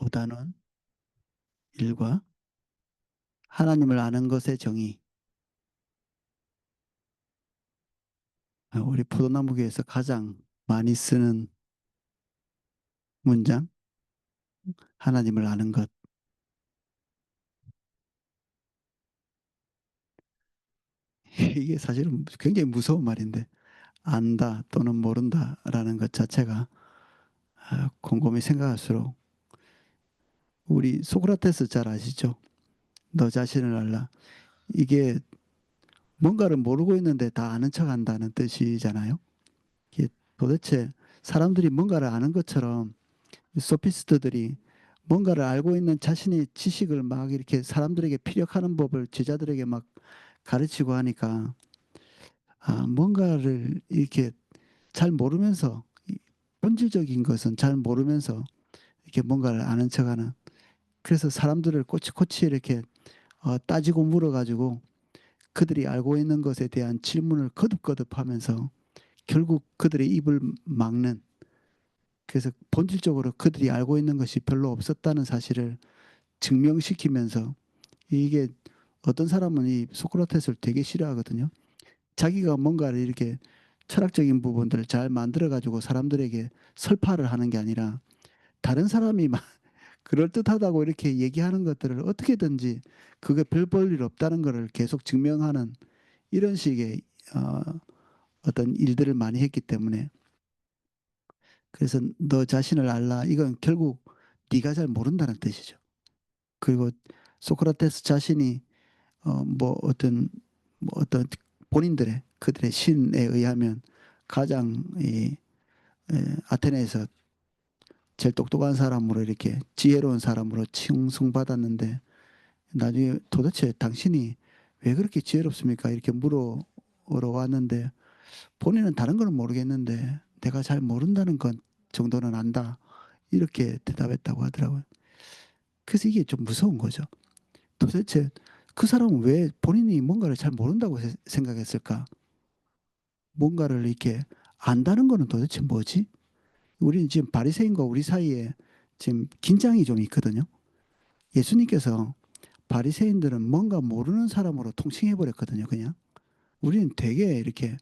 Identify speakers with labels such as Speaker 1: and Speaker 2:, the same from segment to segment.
Speaker 1: 5단원 1과 하나님을 아는 것의 정의. 우리 포도나무교에서 가장 많이 쓰는 문장, 하나님을 아는 것. 이게 사실은 굉장히 무서운 말인데, 안다 또는 모른다라는 것 자체가 곰곰이 생각할수록 우리 소크라테스 잘 아시죠? 너 자신을 알라. 이게 뭔가를 모르고 있는데 다 아는 척 한다는 뜻이잖아요. 이게 도대체 사람들이 뭔가를 아는 것처럼 소피스트들이 뭔가를 알고 있는 자신의 지식을 막 이렇게 사람들에게 피력하는 법을 제자들에게 막 가르치고 하니까 뭔가를 이렇게 잘 모르면서 본질적인 것은 잘 모르면서 이렇게 뭔가를 아는 척하는, 그래서 사람들을 꼬치꼬치 이렇게 따지고 물어가지고 그들이 알고 있는 것에 대한 질문을 거듭거듭 하면서 결국 그들의 입을 막는, 그래서 본질적으로 그들이 알고 있는 것이 별로 없었다는 사실을 증명시키면서, 이게 어떤 사람은 이 소크라테스를 되게 싫어하거든요. 자기가 뭔가를 이렇게 철학적인 부분들을 잘 만들어 가지고 사람들에게 설파를 하는 게 아니라 다른 사람이 막 그럴듯하다고 이렇게 얘기하는 것들을 어떻게든지 그게 별 볼 일 없다는 것을 계속 증명하는 이런 식의 어, 어떤 일들을 많이 했기 때문에, 그래서 너 자신을 알라, 이건 결국 네가 잘 모른다는 뜻이죠. 그리고 소크라테스 자신이 뭐 어떤 본인들의 그들의 신에 의하면 가장 아테네에서 제일 똑똑한 사람으로 이렇게 지혜로운 사람으로 칭송받았는데, 나중에 도대체 당신이 왜 그렇게 지혜롭습니까? 이렇게 물어보러 왔는데 본인은 다른 건 모르겠는데 내가 잘 모른다는 것 정도는 안다, 이렇게 대답했다고 하더라고요. 그래서 이게 좀 무서운 거죠. 도대체 그 사람은 왜 본인이 뭔가를 잘 모른다고 생각했을까? 뭔가를 이렇게 안다는 거는 도대체 뭐지? 우리는 지금 바리새인과 우리 사이에 지금 긴장이 좀 있거든요. 예수님께서 바리새인들은 뭔가 모르는 사람으로 통칭해 버렸거든요. 그냥 우리는 되게 이렇게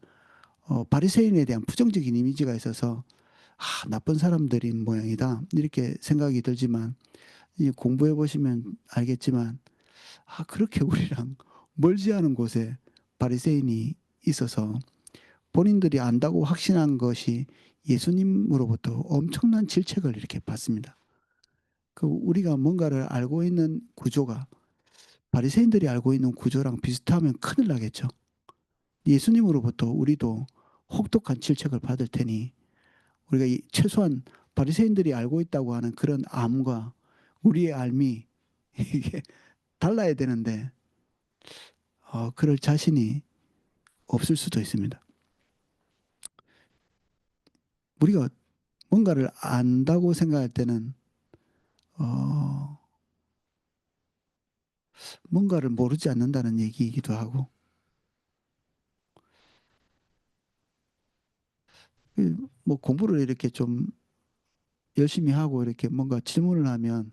Speaker 1: 바리새인에 대한 부정적인 이미지가 있어서 나쁜 사람들인 모양이다, 이렇게 생각이 들지만 공부해 보시면 알겠지만 그렇게 우리랑 멀지 않은 곳에 바리새인이 있어서 본인들이 안다고 확신한 것이 예수님으로부터 엄청난 질책을 이렇게 받습니다. 그 우리가 뭔가를 알고 있는 구조가 바리새인들이 알고 있는 구조랑 비슷하면 큰일 나겠죠. 예수님으로부터 우리도 혹독한 질책을 받을 테니 우리가 최소한 바리새인들이 알고 있다고 하는 그런 암과 우리의 알미, 이게 달라야 되는데 그럴 자신이 없을 수도 있습니다. 우리가 뭔가를 안다고 생각할 때는 어, 뭔가를 모르지 않는다는 얘기이기도 하고, 뭐 공부를 이렇게 좀 열심히 하고 이렇게 뭔가 질문을 하면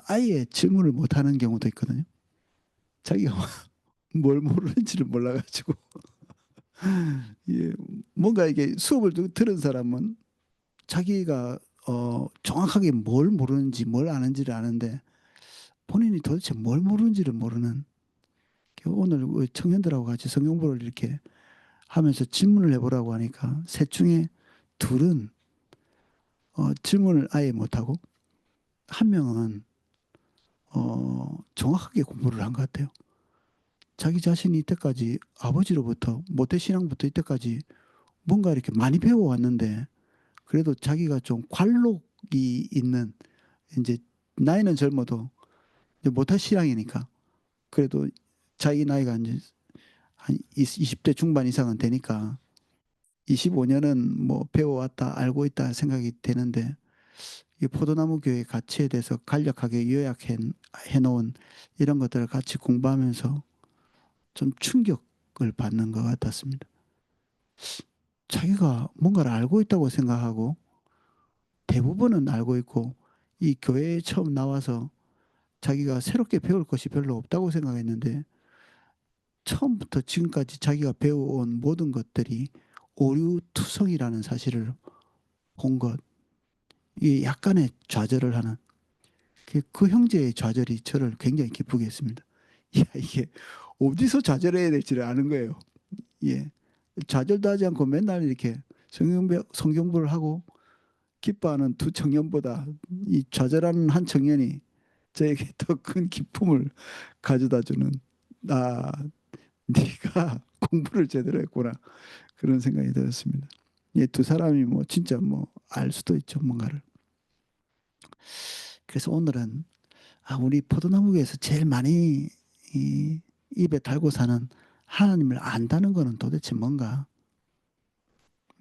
Speaker 1: 아예 질문을 못 하는 경우도 있거든요. 자기가 뭘 모르는지를 몰라가지고 예, 뭔가 이게 수업을 들은 사람은 자기가 정확하게 뭘 모르는지 뭘 아는지를 아는데 본인이 도대체 뭘 모르는지를 모르는, 오늘 청년들하고 같이 성경보를 이렇게 하면서 질문을 해보라고 하니까 셋 중에 둘은 질문을 아예 못하고 한 명은 정확하게 공부를 한 것 같아요. 자기 자신이 이때까지 아버지로부터 모태신앙부터 이때까지 뭔가 이렇게 많이 배워왔는데 그래도 자기가 좀 관록이 있는, 이제 나이는 젊어도 이제 모태신앙이니까 그래도 자기 나이가 이제 한 20대 중반 이상은 되니까 25년은 뭐 배워왔다 알고 있다 생각이 되는데 이 포도나무 교회 가치에 대해서 간략하게 요약해 놓은 이런 것들을 같이 공부하면서 좀 충격을 받는 것 같았습니다. 자기가 뭔가를 알고 있다고 생각하고 대부분은 알고 있고 이 교회에 처음 나와서 자기가 새롭게 배울 것이 별로 없다고 생각했는데 처음부터 지금까지 자기가 배워온 모든 것들이 오류투성이라는 사실을 본 것, 이게 약간의 좌절을 하는 그 형제의 좌절이 저를 굉장히 기쁘게 했습니다. 야, 이게 어디서 좌절해야 될지를 아는 거예요. 예. 좌절도 하지 않고 맨날 이렇게 성경부를 하고 기뻐하는 두 청년보다 이 좌절하는 한 청년이 저에게 더 큰 기쁨을 가져다 주는, 아, 네가 공부를 제대로 했구나. 그런 생각이 들었습니다. 이 두 사람이 뭐 진짜 뭐 알 수도 있죠, 뭔가를. 그래서 오늘은 우리 포도나무교에서 제일 많이 이 입에 달고 사는 하나님을 안다는 거는 도대체 뭔가?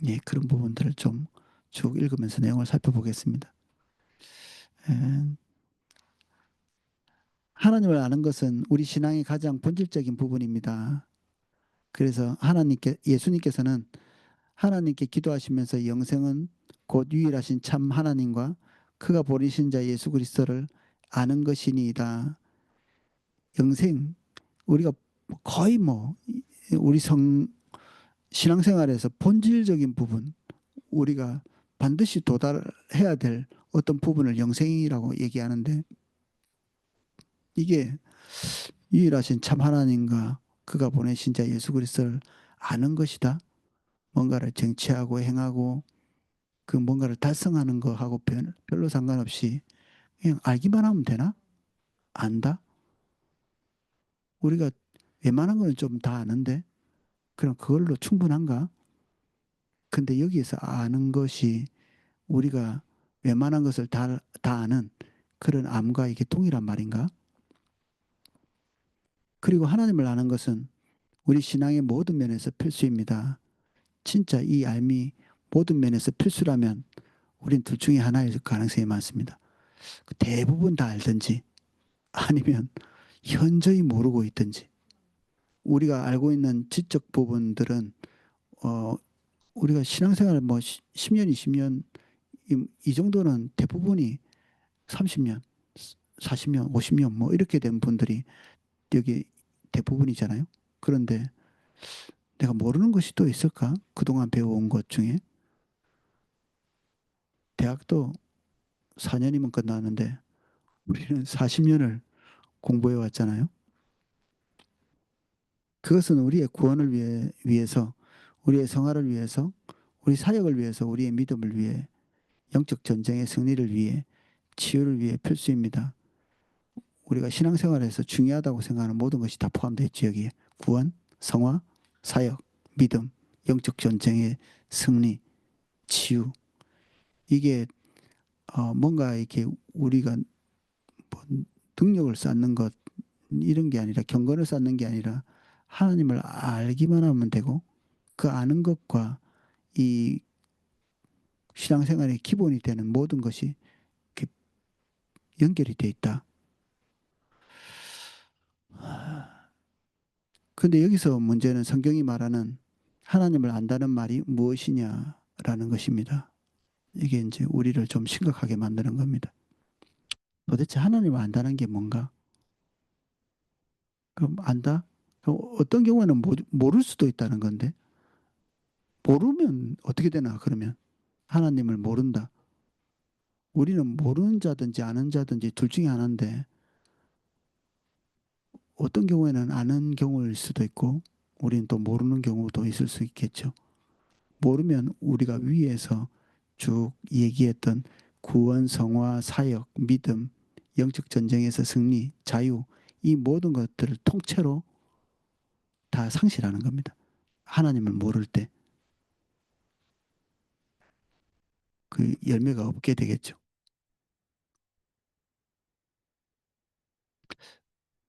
Speaker 1: 예, 그런 부분들을 좀 쭉 읽으면서 내용을 살펴보겠습니다. 예, 하나님을 아는 것은 우리 신앙의 가장 본질적인 부분입니다. 그래서 예수님께서는 하나님께 기도하시면서 영생은 곧 유일하신 참 하나님과 그가 보내신 자 예수 그리스도를 아는 것이니이다. 영생, 우리가 거의 뭐 우리 신앙생활에서 본질적인 부분, 우리가 반드시 도달해야 될 어떤 부분을 영생이라고 얘기하는데 이게 유일하신 참 하나님과 그가 보내신 자 예수 그리스도를 아는 것이다. 뭔가를 쟁취하고 행하고 그 뭔가를 달성하는 거하고 별로 상관없이 그냥 알기만 하면 되나? 안다? 우리가 웬만한 거는 좀 다 아는데 그럼 그걸로 충분한가? 근데 여기에서 아는 것이 우리가 웬만한 것을 다 아는 그런 암과 이게 동일한 말인가? 그리고 하나님을 아는 것은 우리 신앙의 모든 면에서 필수입니다. 진짜 이 알미 모든 면에서 필수라면 우린 둘 중에 하나일 가능성이 많습니다. 대부분 다 알든지 아니면 현저히 모르고 있든지 우리가 알고 있는 지적 부분들은 어, 우리가 신앙생활 뭐 10년, 20년 이 정도는 대부분이 30년, 40년, 50년 뭐 이렇게 된 분들이 여기 대부분이잖아요. 그런데 내가 모르는 것이 또 있을까? 그동안 배워온 것 중에 대학도 4년이면 끝나는데 우리는 40년을 공부해 왔잖아요. 그것은 우리의 구원을 위해서, 우리의 성화를 위해서, 우리 사역을 위해서, 우리의 믿음을 위해, 영적 전쟁의 승리를 위해, 치유를 위해 필수입니다. 우리가 신앙생활에서 중요하다고 생각하는 모든 것이 다 포함되어 있죠, 여기에. 구원, 성화, 사역, 믿음, 영적 전쟁의 승리, 치유. 이게 뭔가 이렇게 우리가 뭐 능력을 쌓는 것 이런 게 아니라 경건을 쌓는 게 아니라 하나님을 알기만 하면 되고 그 아는 것과 이 신앙생활의 기본이 되는 모든 것이 이렇게 연결이 돼 있다. 근데 여기서 문제는 성경이 말하는 하나님을 안다는 말이 무엇이냐라는 것입니다. 이게 이제 우리를 좀 심각하게 만드는 겁니다. 도대체 하나님을 안다는 게 뭔가? 그럼 안다? 그럼 어떤 경우에는 모를 수도 있다는 건데 모르면 어떻게 되나 그러면 하나님을 모른다. 우리는 모르는 자든지 아는 자든지 둘 중에 하나인데 어떤 경우에는 아는 경우일 수도 있고 우리는 또 모르는 경우도 있을 수 있겠죠. 모르면 우리가 위에서 쭉 얘기했던 구원, 성화, 사역, 믿음, 영적 전쟁에서 승리, 자유 이 모든 것들을 통째로 다 상실하는 겁니다. 하나님을 모를 때 그 열매가 없게 되겠죠.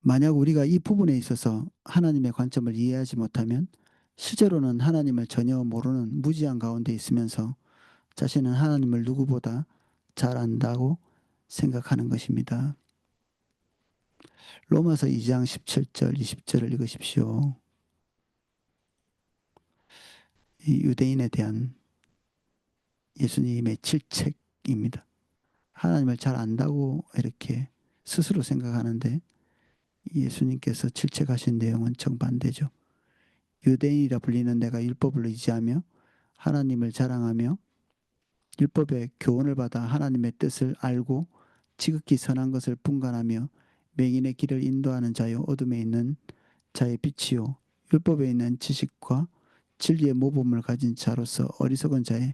Speaker 1: 만약 우리가 이 부분에 있어서 하나님의 관점을 이해하지 못하면 실제로는 하나님을 전혀 모르는 무지한 가운데 있으면서 자신은 하나님을 누구보다 잘 안다고 생각하는 것입니다. 로마서 2장 17절, 20절을 읽으십시오. 이 유대인에 대한 예수님의 질책입니다. 하나님을 잘 안다고 이렇게 스스로 생각하는데 예수님께서 질책하신 내용은 정반대죠. 유대인이라 불리는 내가 율법을 의지하며 하나님을 자랑하며 율법의 교훈을 받아 하나님의 뜻을 알고 지극히 선한 것을 분간하며 맹인의 길을 인도하는 자요 어둠에 있는 자의 빛이요 율법에 있는 지식과 진리의 모범을 가진 자로서 어리석은 자의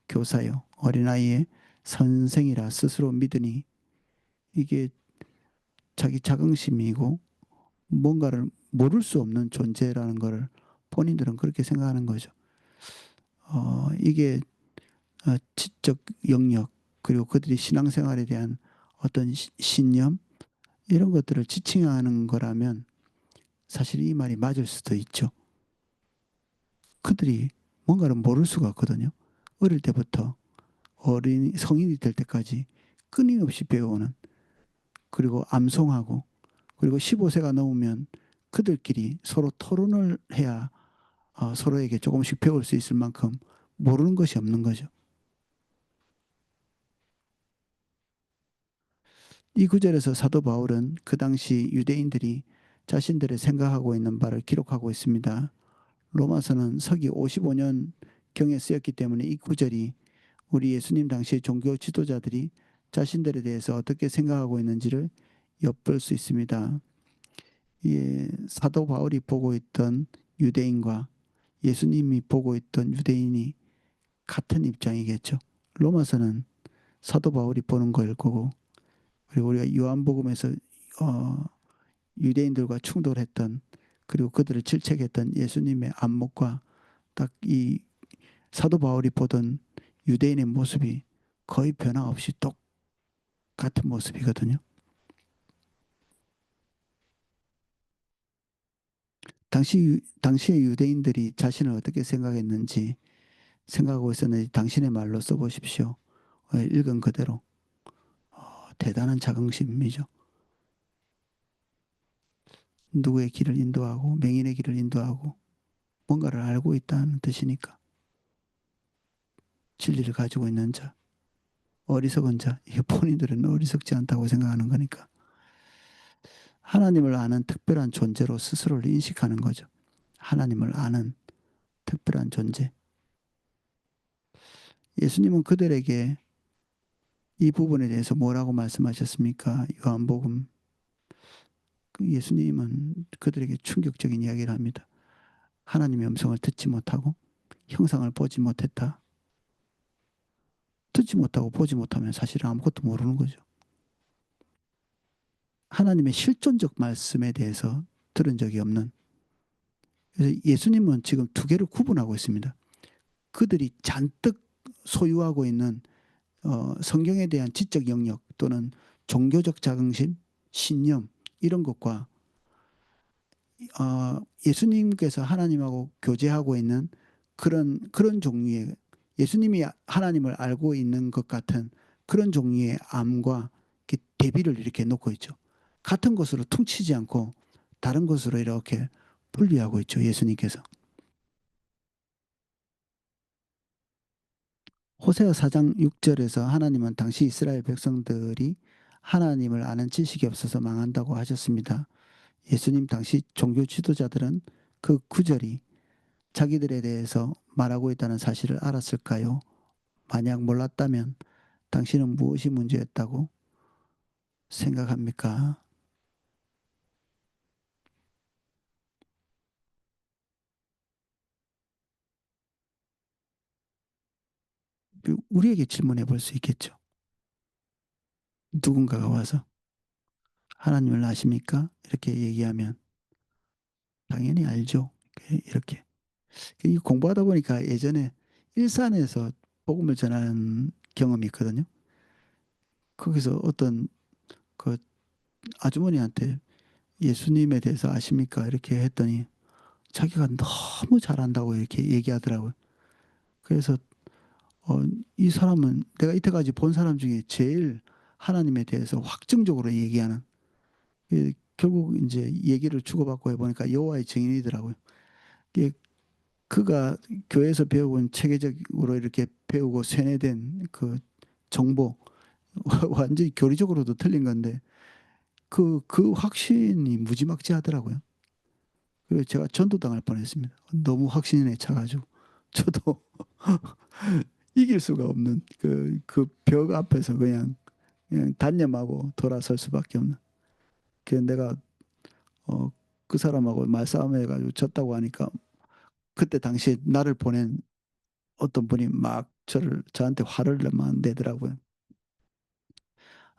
Speaker 1: 교사요 어린아이의 선생이라 스스로 믿으니 이게 자기 자긍심이고 뭔가를 모를 수 없는 존재라는 것을 본인들은 그렇게 생각하는 거죠. 이게 지적 영역 그리고 그들이 신앙생활에 대한 어떤 신념 이런 것들을 지칭하는 거라면 사실 이 말이 맞을 수도 있죠. 그들이 뭔가를 모를 수가 없거든요. 어릴 때부터 어린 성인이 될 때까지 끊임없이 배우는 그리고 암송하고 그리고 15세가 넘으면 그들끼리 서로 토론을 해야 서로에게 조금씩 배울 수 있을 만큼 모르는 것이 없는 거죠. 이 구절에서 사도 바울은 그 당시 유대인들이 자신들의 생각하고 있는 바를 기록하고 있습니다. 로마서는 서기 55년 경에 쓰였기 때문에 이 구절이 우리 예수님 당시의 종교 지도자들이 자신들에 대해서 어떻게 생각하고 있는지를 엿볼 수 있습니다. 예, 사도 바울이 보고 있던 유대인과 예수님이 보고 있던 유대인이 같은 입장이겠죠. 로마서는 사도 바울이 보는 걸 거고 그리고 우리가 요한복음에서 어, 유대인들과 충돌했던 그리고 그들을 질책했던 예수님의 안목과 딱 이 사도 바울이 보던 유대인의 모습이 거의 변화 없이 똑같은 모습이거든요. 당시의 유대인들이 자신을 어떻게 생각했는지 생각하고 있었는지 당신의 말로 써보십시오. 읽은 그대로 대단한 자긍심이죠. 누구의 길을 인도하고 맹인의 길을 인도하고 뭔가를 알고 있다는 뜻이니까 진리를 가지고 있는 자, 어리석은 자, 이게 본인들은 어리석지 않다고 생각하는 거니까 하나님을 아는 특별한 존재로 스스로를 인식하는 거죠. 하나님을 아는 특별한 존재. 예수님은 그들에게 이 부분에 대해서 뭐라고 말씀하셨습니까? 요한복음. 예수님은 그들에게 충격적인 이야기를 합니다. 하나님의 음성을 듣지 못하고 형상을 보지 못했다. 듣지 못하고 보지 못하면 사실 아무것도 모르는 거죠. 하나님의 실존적 말씀에 대해서 들은 적이 없는. 그래서 예수님은 지금 두 개를 구분하고 있습니다. 그들이 잔뜩 소유하고 있는 성경에 대한 지적 영역 또는 종교적 자긍심, 신념 이런 것과 예수님께서 하나님하고 교제하고 있는 그런 종류의 예수님이 하나님을 알고 있는 것 같은 그런 종류의 암과 대비를 이렇게 놓고 있죠. 같은 것으로 퉁치지 않고 다른 것으로 이렇게 분리하고 있죠. 예수님께서. 호세아 4장 6절에서 하나님은 당시 이스라엘 백성들이 하나님을 아는 지식이 없어서 망한다고 하셨습니다. 예수님 당시 종교 지도자들은 그 구절이 자기들에 대해서 말하고 있다는 사실을 알았을까요? 만약 몰랐다면 당신은 무엇이 문제였다고 생각합니까? 우리에게 질문해 볼 수 있겠죠. 누군가가 와서 하나님을 아십니까? 이렇게 얘기하면 당연히 알죠. 이렇게. 공부하다 보니까 예전에 일산에서 복음을 전하는 경험이 있거든요. 거기서 어떤 그 아주머니한테 예수님에 대해서 아십니까? 이렇게 했더니 자기가 너무 잘한다고 이렇게 얘기하더라고요. 그래서 어, 이 사람은 내가 이때까지 본 사람 중에 제일 하나님에 대해서 확정적으로 얘기하는 결국 이제 얘기를 주고받고 해보니까 여호와의 증인이더라고요. 이게 그가 교회에서 배워온 체계적으로 이렇게 배우고 세뇌된 그 정보 완전히 교리적으로도 틀린 건데 그 확신이 무지막지하더라고요. 그래서 제가 전도당할 뻔했습니다. 너무 확신에 차가지고 저도 이길 수가 없는 그 벽 앞에서 그냥 단념하고 돌아설 수밖에 없는. 그래서 내가 어, 그 사람하고 말싸움 해가지고 졌다고 하니까 그때 당시에 나를 보낸 어떤 분이 막 저한테 화를 막 내더라고요.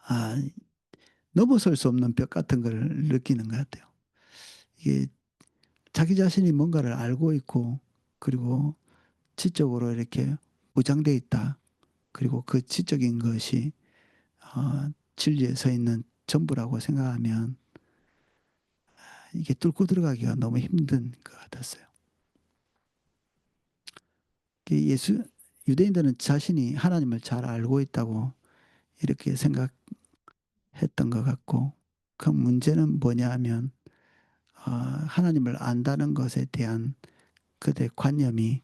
Speaker 1: 아, 넘어설 수 없는 벽 같은 걸 느끼는 것 같아요. 이게 자기 자신이 뭔가를 알고 있고 그리고 지적으로 이렇게 무장돼 있다. 그리고 그 지적인 것이 진리에 서 있는 전부라고 생각하면 이게 뚫고 들어가기가 너무 힘든 것 같았어요. 예수 유대인들은 자신이 하나님을 잘 알고 있다고 이렇게 생각했던 것 같고 그 문제는 뭐냐 하면 하나님을 안다는 것에 대한 그들의 관념이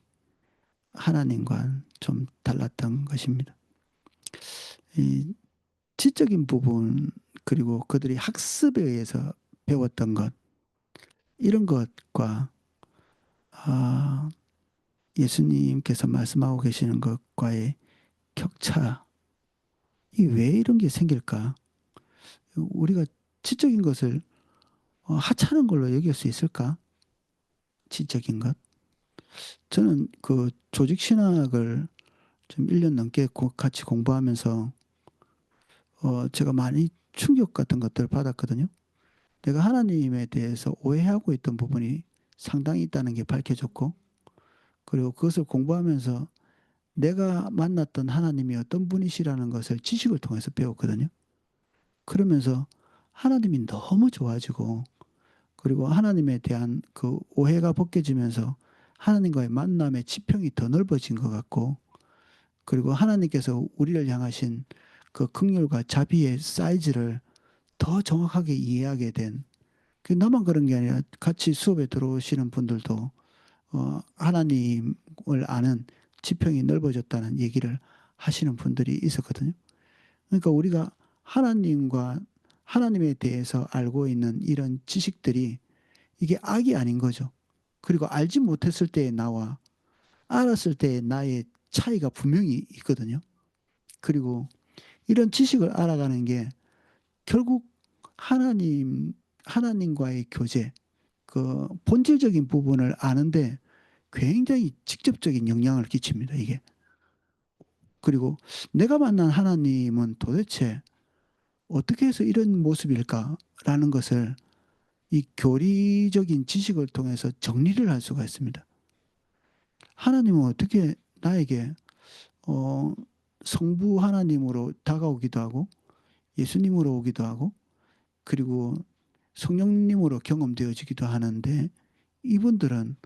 Speaker 1: 하나님과 좀 달랐던 것입니다. 이 지적인 부분 그리고 그들이 학습에 의해서 배웠던 것 이런 것과 아, 예수님께서 말씀하고 계시는 것과의 격차 이 왜 이런 게 생길까? 우리가 지적인 것을 하찮은 걸로 여길 수 있을까? 지적인 것. 저는 그 조직 신학을 좀 1년 넘게 같이 공부하면서 제가 많이 충격 같은 것들을 받았거든요. 내가 하나님에 대해서 오해하고 있던 부분이 상당히 있다는 게 밝혀졌고, 그리고 그것을 공부하면서 내가 만났던 하나님이 어떤 분이시라는 것을 지식을 통해서 배웠거든요. 그러면서 하나님이 너무 좋아지고, 그리고 하나님에 대한 그 오해가 벗겨지면서 하나님과의 만남의 지평이 더 넓어진 것 같고, 그리고 하나님께서 우리를 향하신 그 긍휼과 자비의 사이즈를 더 정확하게 이해하게 된, 그 나만 그런 게 아니라 같이 수업에 들어오시는 분들도 하나님을 아는 지평이 넓어졌다는 얘기를 하시는 분들이 있었거든요. 그러니까 우리가 하나님과 하나님에 대해서 알고 있는 이런 지식들이 이게 악이 아닌 거죠. 그리고 알지 못했을 때의 나와 알았을 때의 나의 차이가 분명히 있거든요. 그리고 이런 지식을 알아가는 게 결국 하나님과의 교제, 그 본질적인 부분을 아는데 굉장히 직접적인 영향을 끼칩니다, 이게. 그리고 내가 만난 하나님은 도대체 어떻게 해서 이런 모습일까라는 것을 이 교리적인 지식을 통해서 정리를 할 수가 있습니다. 하나님은 어떻게 나에게 어, 성부 하나님으로 다가오기도 하고 예수님으로 오기도 하고 그리고 성령님으로 경험되어지기도 하는데 이분들은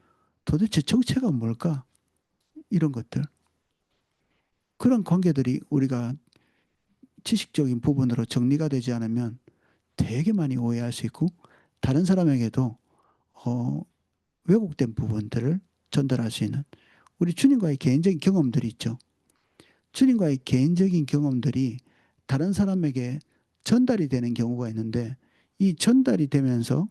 Speaker 1: 도대체 정체가 뭘까? 이런 것들. 그런 관계들이 우리가 지식적인 부분으로 정리가 되지 않으면 되게 많이 오해할 수 있고 다른 사람에게도 어, 왜곡된 부분들을 전달할 수 있는 우리 주님과의 개인적인 경험들이 있죠. 주님과의 개인적인 경험들이 다른 사람에게 전달이 되는 경우가 있는데 이 전달이 되면서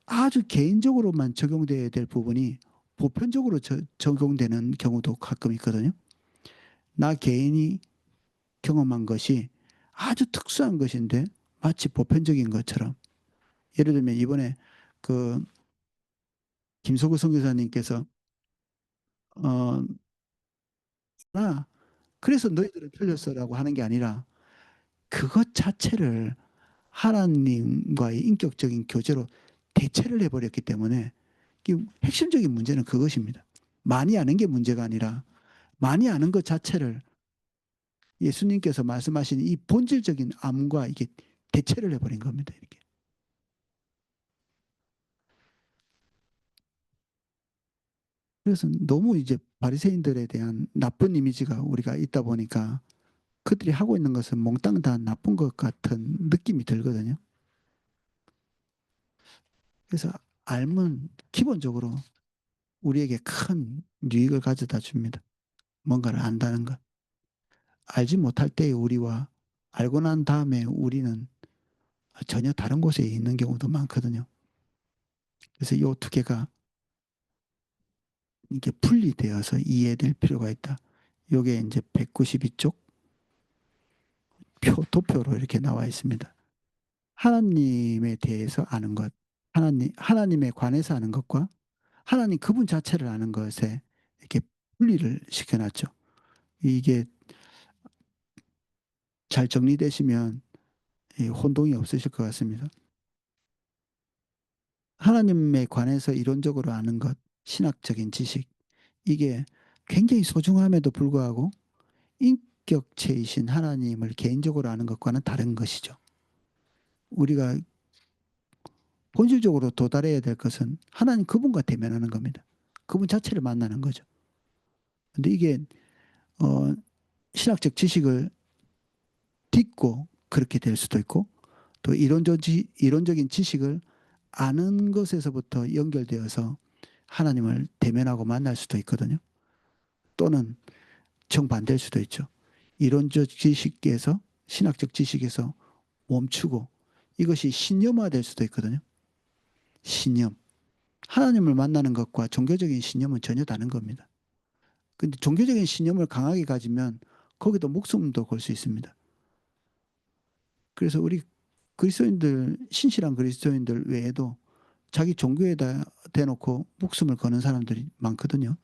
Speaker 1: 아주 개인적으로만 적용돼야 될 부분이 보편적으로 적용되는 경우도 가끔 있거든요. 나 개인이 경험한 것이 아주 특수한 것인데 마치 보편적인 것처럼 예를 들면 이번에 그 김소구 선교사님께서 어, 나 그래서 너희들은 틀렸어라고 하는 게 아니라 그것 자체를 하나님과의 인격적인 교제로 대체를 해버렸기 때문에 핵심적인 문제는 그것입니다. 많이 아는 게 문제가 아니라 많이 아는 것 자체를 예수님께서 말씀하신 이 본질적인 암과 이게 대체를 해버린 겁니다. 이렇게. 그래서 너무 이제 바리새인들에 대한 나쁜 이미지가 우리가 있다 보니까 그들이 하고 있는 것은 몽땅 다 나쁜 것 같은 느낌이 들거든요. 그래서 알면 기본적으로 우리에게 큰 유익을 가져다 줍니다. 뭔가를 안다는 것. 알지 못할 때의 우리와 알고 난 다음에 우리는 전혀 다른 곳에 있는 경우도 많거든요. 그래서 이 두 개가 이게 분리되어서 이해될 필요가 있다. 요게 이제 192쪽 도표로 이렇게 나와 있습니다. 하나님에 대해서 아는 것, 하나님에 관해서 아는 것과 하나님 그분 자체를 아는 것에 이렇게 분리를 시켜놨죠. 이게 잘 정리되시면 혼동이 없으실 것 같습니다. 하나님에 관해서 이론적으로 아는 것, 신학적인 지식, 이게 굉장히 소중함에도 불구하고 인격체이신 하나님을 개인적으로 아는 것과는 다른 것이죠. 우리가 본질적으로 도달해야 될 것은 하나님 그분과 대면하는 겁니다. 그분 자체를 만나는 거죠. 근데 이게 어, 신학적 지식을 딛고 그렇게 될 수도 있고 또 이론적인 지식을 아는 것에서부터 연결되어서 하나님을 대면하고 만날 수도 있거든요. 또는 정반대일 수도 있죠. 이론적 지식에서 신학적 지식에서 멈추고 이것이 신념화될 수도 있거든요. 신념. 하나님을 만나는 것과 종교적인 신념은 전혀 다른 겁니다. 근데 종교적인 신념을 강하게 가지면 거기도 목숨도 걸 수 있습니다. 그래서 우리 그리스도인들, 신실한 그리스도인들 외에도 자기 종교에다 대놓고 목숨을 거는 사람들이 많거든요.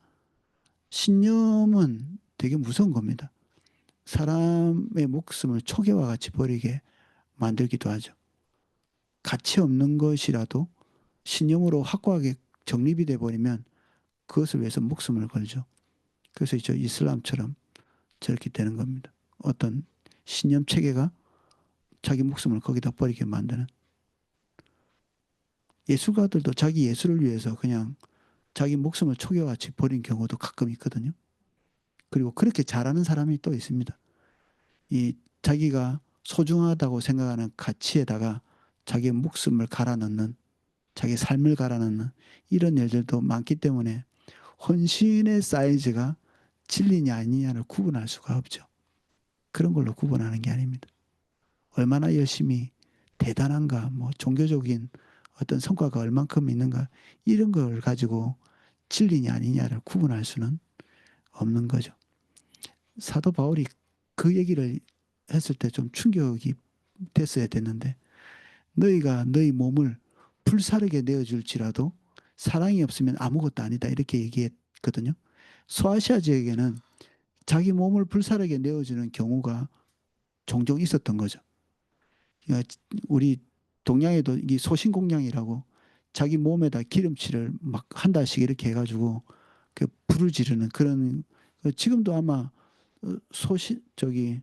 Speaker 1: 신념은 되게 무서운 겁니다. 사람의 목숨을 초계와 같이 버리게 만들기도 하죠. 가치 없는 것이라도 신념으로 확고하게 정립이 돼 버리면 그것을 위해서 목숨을 걸죠. 그래서 저 이슬람처럼 저렇게 되는 겁니다. 어떤 신념 체계가 자기 목숨을 거기다 버리게 만드는. 예술가들도 자기 예술을 위해서 그냥 자기 목숨을 초계같이 버린 경우도 가끔 있거든요. 그리고 그렇게 잘하는 사람이 또 있습니다. 이 자기가 소중하다고 생각하는 가치에다가 자기의 목숨을 갈아 넣는, 자기 삶을 갈아 넣는 이런 일들도 많기 때문에 헌신의 사이즈가 진리냐 아니냐를 구분할 수가 없죠. 그런 걸로 구분하는 게 아닙니다. 얼마나 열심히 대단한가, 뭐 종교적인 어떤 성과가 얼만큼 있는가 이런 걸 가지고 진리냐 아니냐를 구분할 수는 없는 거죠. 사도 바울이 그 얘기를 했을 때 좀 충격이 됐어야 됐는데 너희가 너희 몸을 불사르게 내어줄지라도 사랑이 없으면 아무것도 아니다 이렇게 얘기했거든요. 소아시아 지역에는 자기 몸을 불사르게 내어주는 경우가 종종 있었던 거죠. 그러니까 우리 동양에도 이 소신공양이라고 자기 몸에다 기름칠을 막 한 달씩 이렇게 해가지고 그 불을 지르는 그런 지금도 아마 소신 저기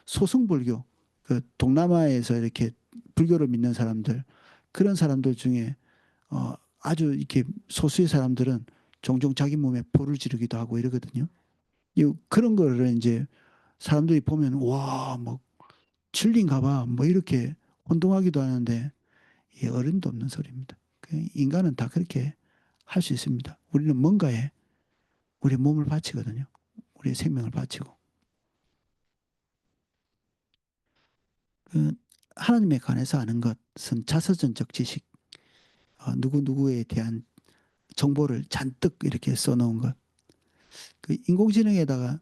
Speaker 1: 소승불교 그 동남아에서 이렇게 불교를 믿는 사람들 그런 사람들 중에 아주 이렇게 소수의 사람들은 종종 자기 몸에 불을 지르기도 하고 이러거든요. 그런 거를 이제 사람들이 보면 와뭐 진리인가 봐. 뭐 이렇게 혼동하기도 하는데 어림도 없는 소리입니다. 인간은 다 그렇게 할 수 있습니다. 우리는 뭔가에 우리 몸을 바치거든요. 우리의 생명을 바치고. 그 하나님에 관해서 아는 것은 자서전적 지식, 누구누구에 대한 정보를 잔뜩 이렇게 써놓은 것. 그 인공지능에다가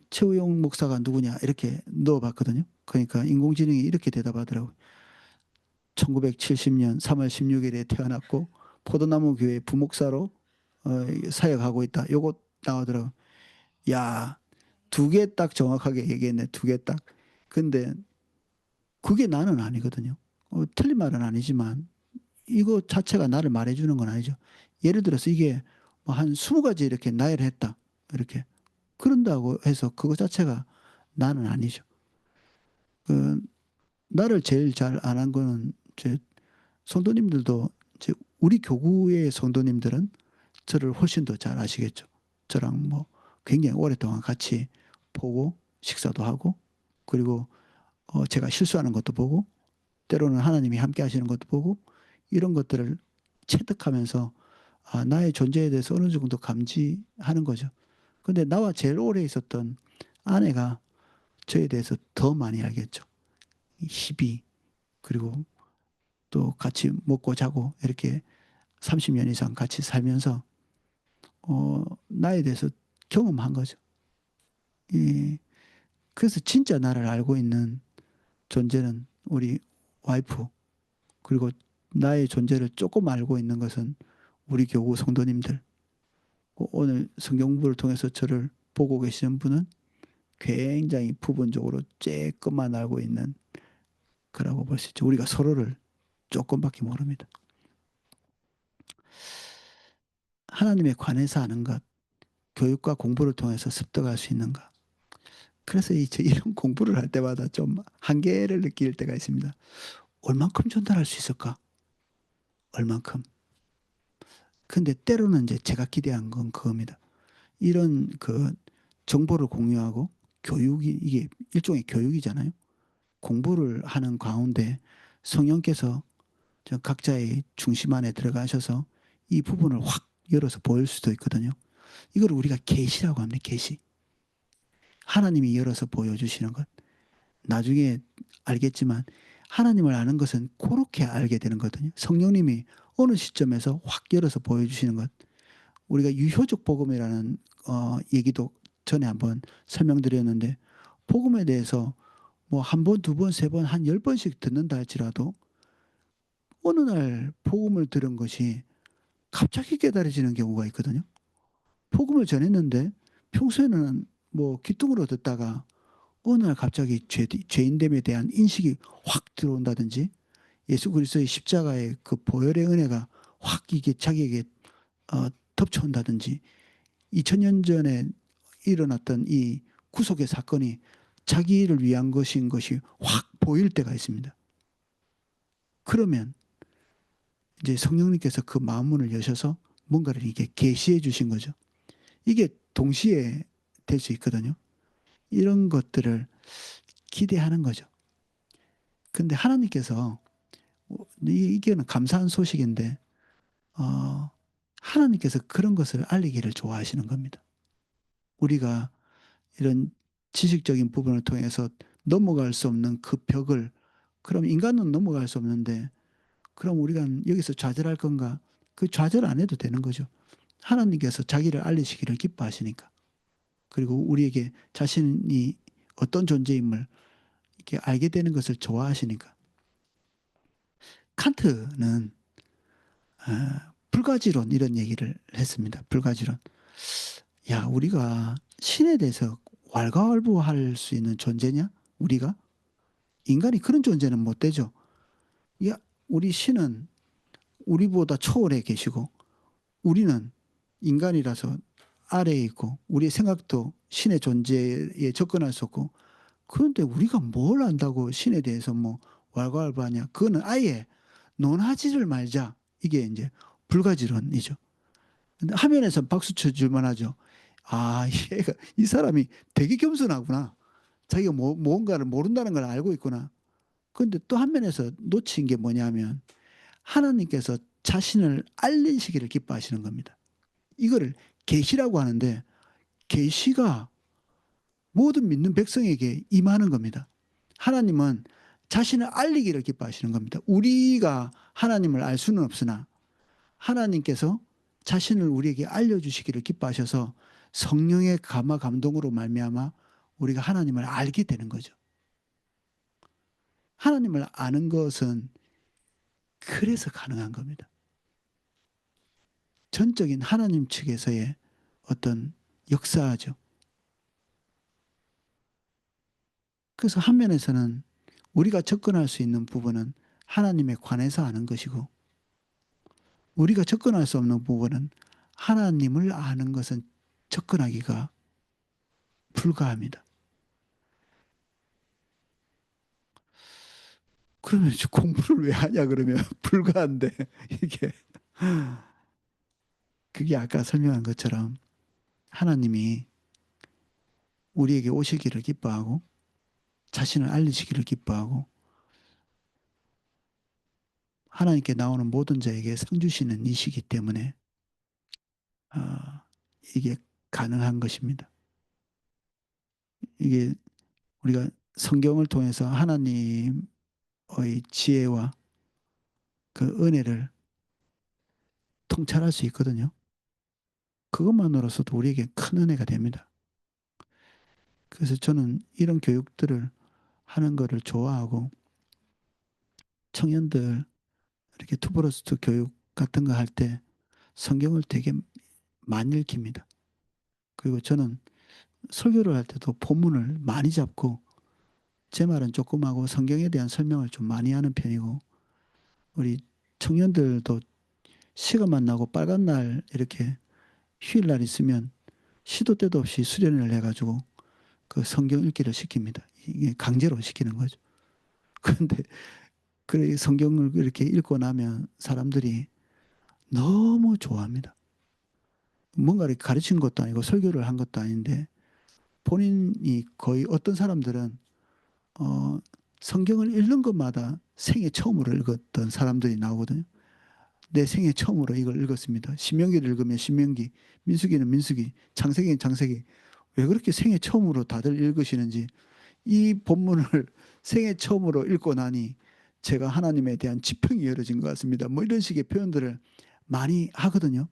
Speaker 1: 최우용 목사가 누구냐 이렇게 넣어봤거든요. 그러니까 인공지능이 이렇게 대답하더라고요. 1970년 3월 16일에 태어났고 포도나무 교회 부목사로 사역하고 있다. 요거 나오더라고. 야, 두 개 딱 정확하게 얘기했네. 두 개 딱. 근데 그게 나는 아니거든요. 틀린 말은 아니지만 이거 자체가 나를 말해주는 건 아니죠. 예를 들어서 이게 뭐한 20가지 이렇게 나열했다. 이렇게. 그런다고 해서 그거 자체가 나는 아니죠. 그 나를 제일 잘 안 한 거는 제 성도님들도 이제 우리 교구의 성도님들은 저를 훨씬 더 잘 아시겠죠. 저랑 뭐 굉장히 오랫동안 같이 보고 식사도 하고 그리고 제가 실수하는 것도 보고 때로는 하나님이 함께 하시는 것도 보고 이런 것들을 체득하면서 나의 존재에 대해서 어느 정도 감지하는 거죠. 근데 나와 제일 오래 있었던 아내가 저에 대해서 더 많이 알겠죠. 이 희비, 그리고 또 같이 먹고 자고 이렇게 30년 이상 같이 살면서 나에 대해서 경험한 거죠. 이, 그래서 진짜 나를 알고 있는 존재는 우리 와이프, 그리고 나의 존재를 조금 알고 있는 것은 우리 교구 성도님들. 오늘 성경 공부를 통해서 저를 보고 계시는 분은 굉장히 부분적으로 조금만 알고 있는 거라고 볼 수 있죠. 우리가 서로를 조금밖에 모릅니다. 하나님에 관해서 아는 것, 교육과 공부를 통해서 습득할 수 있는 것. 그래서 이런 공부를 할 때마다 좀 한계를 느낄 때가 있습니다. 얼만큼 전달할 수 있을까? 얼만큼. 근데 때로는 이제 제가 기대한 건 그겁니다. 이런 그 정보를 공유하고 교육이 이게 일종의 교육이잖아요. 공부를 하는 가운데 성령께서 각자의 중심 안에 들어가셔서 이 부분을 확 열어서 보일 수도 있거든요. 이걸 우리가 계시라고 합니다. 계시. 하나님이 열어서 보여주시는 것. 나중에 알겠지만 하나님을 아는 것은 그렇게 알게 되는 거거든요. 성령님이 어느 시점에서 확 열어서 보여주시는 것. 우리가 유효적 복음이라는 얘기도 전에 한번 설명드렸는데 복음에 대해서 뭐 한 번, 두 번, 세 번, 한 10번씩 듣는다 할지라도 어느 날 복음을 들은 것이 갑자기 깨달아지는 경우가 있거든요. 복음을 전했는데 평소에는 뭐 귀뚱으로 듣다가 어느 날 갑자기 죄인됨에 대한 인식이 확 들어온다든지 예수 그리스도의 십자가의 그 보혈의 은혜가 확 이게 자기에게 덮쳐온다든지 2000년 전에 일어났던 이 구속의 사건이 자기를 위한 것인 것이 확 보일 때가 있습니다. 그러면 이제 성령님께서 그 마음문을 여셔서 뭔가를 이게 계시해 주신 거죠. 이게 동시에 될 수 있거든요. 이런 것들을 기대하는 거죠. 근데 하나님께서 이게는 감사한 소식인데 하나님께서 그런 것을 알리기를 좋아하시는 겁니다. 우리가 이런 지식적인 부분을 통해서 넘어갈 수 없는 그 벽을 그럼 인간은 넘어갈 수 없는데 그럼 우리가 여기서 좌절할 건가? 그 좌절 안 해도 되는 거죠. 하나님께서 자기를 알리시기를 기뻐하시니까. 그리고 우리에게 자신이 어떤 존재임을 이렇게 알게 되는 것을 좋아하시니까. 칸트는 불가지론 이런 얘기를 했습니다. 불가지론. 야, 우리가 신에 대해서 왈가왈부할 수 있는 존재냐? 우리가? 인간이 그런 존재는 못 되죠. 야, 우리 신은 우리보다 초월해 계시고 우리는 인간이라서 아래에 있고 우리의 생각도 신의 존재에 접근할 수 없고 그런데 우리가 뭘 안다고 신에 대해서 뭐 왈가왈부하냐? 그거는 아예 논하지를 말자. 이게 이제 불가지론이죠. 근데 화면에서 박수 쳐줄만 하죠. 아, 얘가, 이 사람이 되게 겸손하구나. 자기가 뭔가를 모른다는 걸 알고 있구나. 그런데 또 한면에서 놓친 게 뭐냐면 하나님께서 자신을 알리시기를 기뻐하시는 겁니다. 이거를 계시라고 하는데 계시가 모든 믿는 백성에게 임하는 겁니다. 하나님은 자신을 알리기를 기뻐하시는 겁니다. 우리가 하나님을 알 수는 없으나 하나님께서 자신을 우리에게 알려주시기를 기뻐하셔서 성령의 감화 감동으로 말미암아 우리가 하나님을 알게 되는 거죠. 하나님을 아는 것은 그래서 가능한 겁니다. 전적인 하나님 측에서의 어떤 역사죠. 그래서 한 면에서는 우리가 접근할 수 있는 부분은 하나님에 관해서 아는 것이고 우리가 접근할 수 없는 부분은 하나님을 아는 것은 접근하기가 불가합니다. 그러면 공부를 왜 하냐 그러면 불가한데 이게 그게 아까 설명한 것처럼 하나님이 우리에게 오시기를 기뻐하고 자신을 알리시기를 기뻐하고 하나님께 나오는 모든 자에게 상 주시는 이시기 때문에 어, 이게 가능한 것입니다. 이게 우리가 성경을 통해서 하나님의 지혜와 그 은혜를 통찰할 수 있거든요. 그것만으로서도 우리에게 큰 은혜가 됩니다. 그래서 저는 이런 교육들을 하는 거를 좋아하고 청년들 이렇게 투 플러스 투 교육 같은 거 할 때 성경을 되게 많이 읽힙니다. 그리고 저는 설교를 할 때도 본문을 많이 잡고 제 말은 조금 하고 성경에 대한 설명을 좀 많이 하는 편이고 우리 청년들도 시간만 나고 빨간 날 이렇게 휴일날 있으면 시도 때도 없이 수련을 해가지고 그 성경 읽기를 시킵니다. 이게 강제로 시키는 거죠. 그런데 그 성경을 이렇게 읽고 나면 사람들이 너무 좋아합니다. 뭔가를 가르친 것도 아니고 설교를 한 것도 아닌데 본인이 거의 어떤 사람들은 어, 성경을 읽는 것마다 생애 처음으로 읽었던 사람들이 나오거든요. 내 생애 처음으로 이걸 읽었습니다. 신명기를 읽으면 신명기, 민수기는 민수기, 창세기는 창세기. 왜 그렇게 생애 처음으로 다들 읽으시는지 이 본문을 생애 처음으로 읽고 나니 제가 하나님에 대한 지평이 열어진 것 같습니다. 뭐 이런 식의 표현들을 많이 하거든요.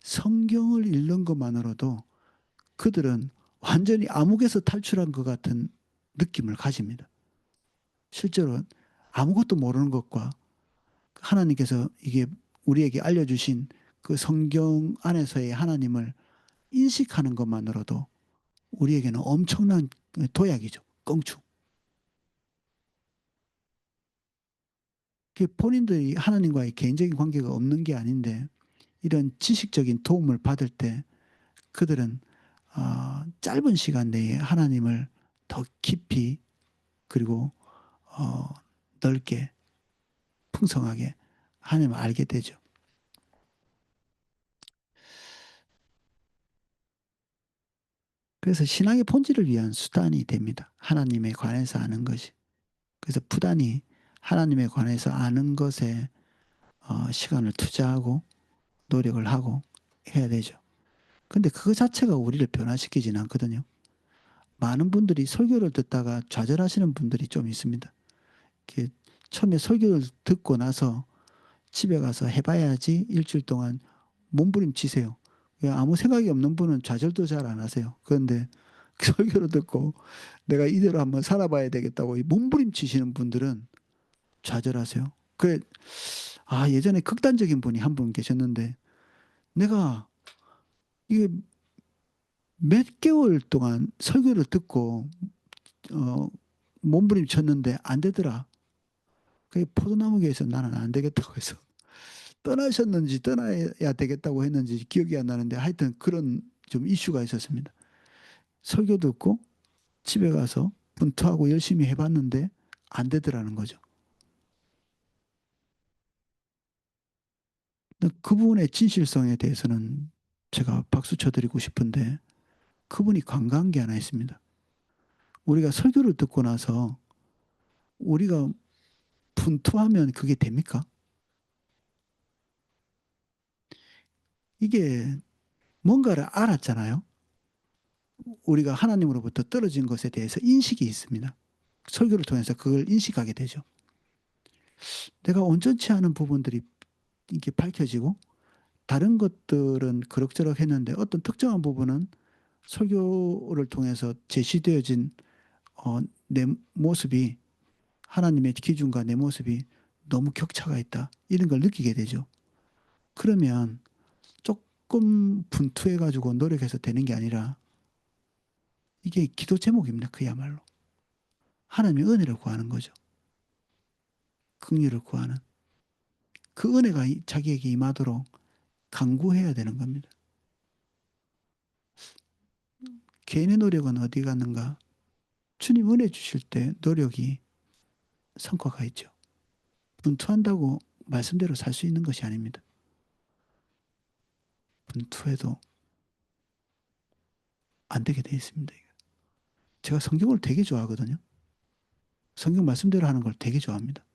Speaker 1: 성경을 읽는 것만으로도 그들은 완전히 암흑에서 탈출한 것 같은 느낌을 가집니다. 실제로 아무것도 모르는 것과 하나님께서 이게 우리에게 알려주신 그 성경 안에서의 하나님을 인식하는 것만으로도 우리에게는 엄청난 도약이죠. 껑충. 본인들이 하나님과의 개인적인 관계가 없는 게 아닌데 이런 지식적인 도움을 받을 때 그들은 짧은 시간 내에 하나님을 더 깊이 그리고 어, 넓게 풍성하게 하나님을 알게 되죠. 그래서 신앙의 본질을 위한 수단이 됩니다. 하나님에 관해서 아는 것이. 그래서 부단히 하나님에 관해서 아는 것에 시간을 투자하고 노력을 하고 해야 되죠. 근데 그거 자체가 우리를 변화시키지는 않거든요. 많은 분들이 설교를 듣다가 좌절하시는 분들이 좀 있습니다. 처음에 설교를 듣고 나서 집에 가서 해봐야지 일주일 동안 몸부림치세요. 아무 생각이 없는 분은 좌절도 잘 안 하세요. 그런데 설교를 듣고 내가 이대로 한번 살아봐야 되겠다고 몸부림치시는 분들은 좌절하세요. 예전에 극단적인 분이 한 분 계셨는데 내가 이게 몇 개월 동안 설교를 듣고 어, 몸부림쳤는데 안 되더라. 그 포도나무교에서 나는 안 되겠다고 해서 떠나셨는지 떠나야 되겠다고 했는지 기억이 안 나는데 하여튼 그런 좀 이슈가 있었습니다. 설교 듣고 집에 가서 분투하고 열심히 해봤는데 안 되더라는 거죠. 그분의 진실성에 대해서는 제가 박수 쳐드리고 싶은데 그분이 관광한 게 하나 있습니다. 우리가 설교를 듣고 나서 우리가 분투하면 그게 됩니까? 이게 뭔가를 알았잖아요. 우리가 하나님으로부터 떨어진 것에 대해서 인식이 있습니다. 설교를 통해서 그걸 인식하게 되죠. 내가 온전치 않은 부분들이 이렇게 밝혀지고 다른 것들은 그럭저럭 했는데 어떤 특정한 부분은 설교를 통해서 제시되어진 내 모습이 하나님의 기준과 내 모습이 너무 격차가 있다. 이런 걸 느끼게 되죠. 그러면 조금 분투해가지고 노력해서 되는 게 아니라 이게 기도 제목입니다. 그야말로. 하나님의 은혜를 구하는 거죠. 긍휼을 구하는. 그 은혜가 자기에게 임하도록 간구해야 되는 겁니다. 개인의 노력은 어디 갔는가? 주님 은혜 주실 때 노력이 성과가 있죠. 분투한다고 말씀대로 살 수 있는 것이 아닙니다. 분투해도 안 되게 돼 있습니다. 제가 성경을 되게 좋아하거든요. 성경 말씀대로 하는 걸 되게 좋아합니다.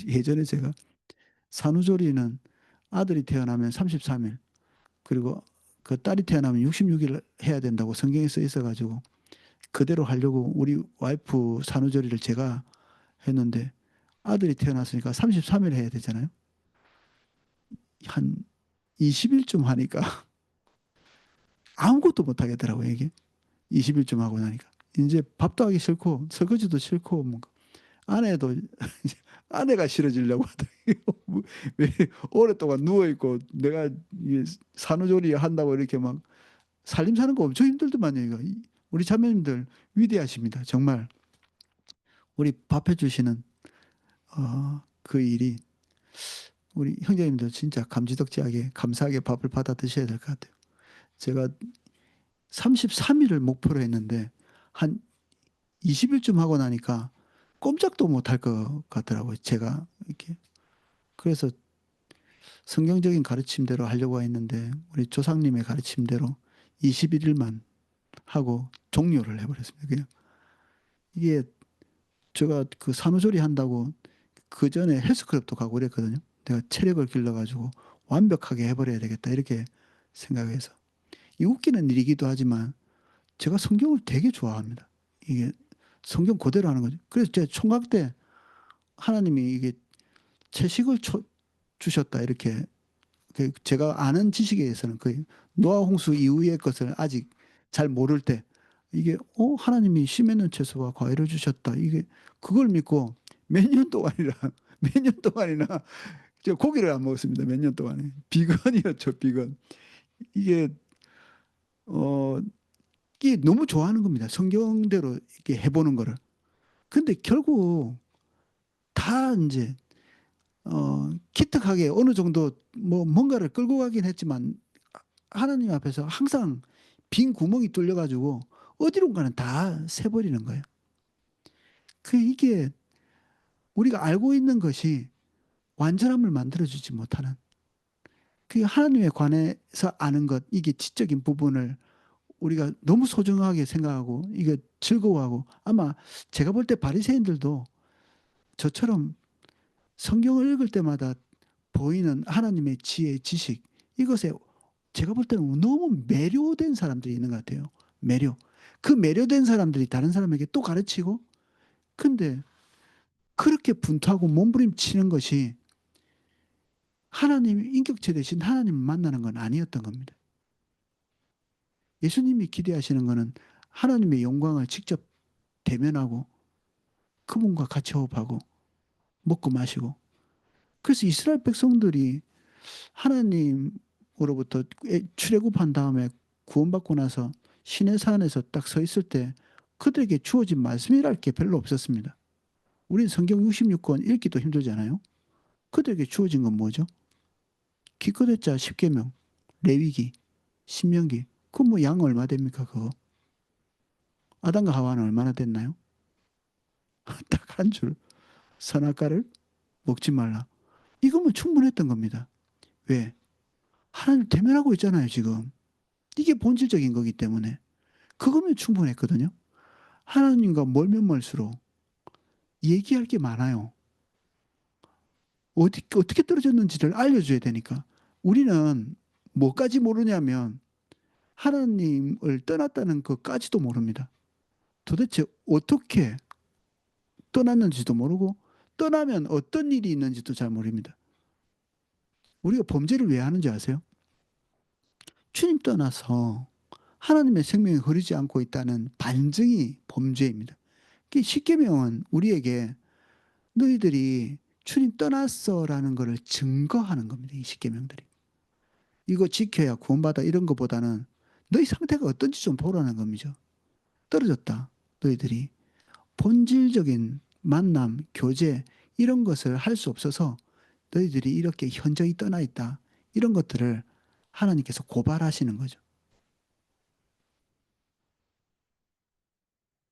Speaker 1: 예전에 제가 산후조리는 아들이 태어나면 33일, 그리고 그 딸이 태어나면 66일 해야 된다고 성경에 써 있어가지고 그대로 하려고 우리 와이프 산후조리를 제가 했는데 아들이 태어났으니까 33일 해야 되잖아요. 한 20일쯤 하니까 아무것도 못 하겠더라고요, 이게. 20일쯤 하고 나니까. 이제 밥도 하기 싫고 설거지도 싫고 뭐 아내도 아내가 싫어지려고 하더라고요. 왜 오랫동안 누워 있고 내가 산후조리 한다고 이렇게 막 살림 사는 거 엄청 힘들더만요, 이거. 우리 자매님들 위대하십니다. 정말 우리 밥 해주시는 그 일이 우리 형제님들 진짜 감지덕지하게 감사하게 밥을 받아 드셔야 될 것 같아요. 제가 33일을 목표로 했는데 한 20일쯤 하고 나니까 꼼짝도 못 할 것 같더라고요. 제가 이렇게. 그래서 성경적인 가르침대로 하려고 했는데 우리 조상님의 가르침대로 21일만 하고 종료를 해버렸습니다. 그냥 이게 제가 그 산후조리 한다고 그 전에 헬스클럽도 가고 그랬거든요. 내가 체력을 길러가지고 완벽하게 해버려야 되겠다 이렇게 생각해서 이 웃기는 일이기도 하지만 제가 성경을 되게 좋아합니다. 이게 성경 그대로 하는 거죠. 그래서 제가 총각 때 하나님이 이게 채식을 주셨다 이렇게 제가 아는 지식에 의해서는 거의 노아 홍수 이후의 것을 아직 잘 모를 때 이게 하나님이 씨 맺는 채소와 과일을 주셨다 이게 그걸 믿고 몇 년 동안이나 몇 년 동안이나 저 고기를 안 먹었습니다. 몇 년 동안에 비건이었죠. 비건. 이게 어 이게 너무 좋아하는 겁니다. 성경대로 이렇게 해보는 거를. 근데 결국 다 이제 기특하게 어느 정도 뭐 뭔가를 끌고 가긴 했지만 하나님 앞에서 항상 빈 구멍이 뚫려가지고 어디론가는 다 새버리는 거예요. 이게 우리가 알고 있는 것이 완전함을 만들어주지 못하는 그 하나님에 관해서 아는 것 이게 지적인 부분을 우리가 너무 소중하게 생각하고 이게 즐거워하고 아마 제가 볼 때 바리새인들도 저처럼 성경을 읽을 때마다 보이는 하나님의 지혜, 지식 이것에 제가 볼 때는 너무 매료된 사람들이 있는 것 같아요. 매료. 그 매료된 사람들이 다른 사람에게 또 가르치고 근데 그렇게 분투하고 몸부림치는 것이 하나님 인격체 대신 하나님을 만나는 건 아니었던 겁니다. 예수님이 기대하시는 것은 하나님의 영광을 직접 대면하고 그분과 같이 호흡하고 먹고 마시고 그래서 이스라엘 백성들이 하나님으로부터 출애굽한 다음에 구원받고 나서 시내산에서 딱 서 있을 때 그들에게 주어진 말씀이랄 게 별로 없었습니다. 우리는 성경 66권 읽기도 힘들잖아요. 그들에게 주어진 건 뭐죠? 기껏했자 10계명, 레위기, 신명기. 그 뭐 양 얼마 됩니까 그거? 아담과 하와는 얼마나 됐나요? 딱 한 줄. 선악과를 먹지 말라. 이거면 충분했던 겁니다. 왜? 하나님 대면하고 있잖아요 지금. 이게 본질적인 거기 때문에. 그거면 충분했거든요. 하나님과 멀면 멀수록 얘기할 게 많아요. 어떻게 떨어졌는지를 알려줘야 되니까. 우리는 뭐까지 모르냐면 하나님을 떠났다는 것까지도 모릅니다. 도대체 어떻게 떠났는지도 모르고 떠나면 어떤 일이 있는지도 잘 모릅니다. 우리가 범죄를 왜 하는지 아세요? 주님 떠나서 하나님의 생명이 흐르지 않고 있다는 반증이 범죄입니다. 십계명은 우리에게 너희들이 주님 떠났어라는 것을 증거하는 겁니다. 이 십계명들이. 이거 지켜야 구원받아 이런 것보다는 너희 상태가 어떤지 좀 보라는 겁니다. 떨어졌다. 너희들이 본질적인 만남, 교제 이런 것을 할 수 없어서 너희들이 이렇게 현저히 떠나 있다. 이런 것들을 하나님께서 고발하시는 거죠.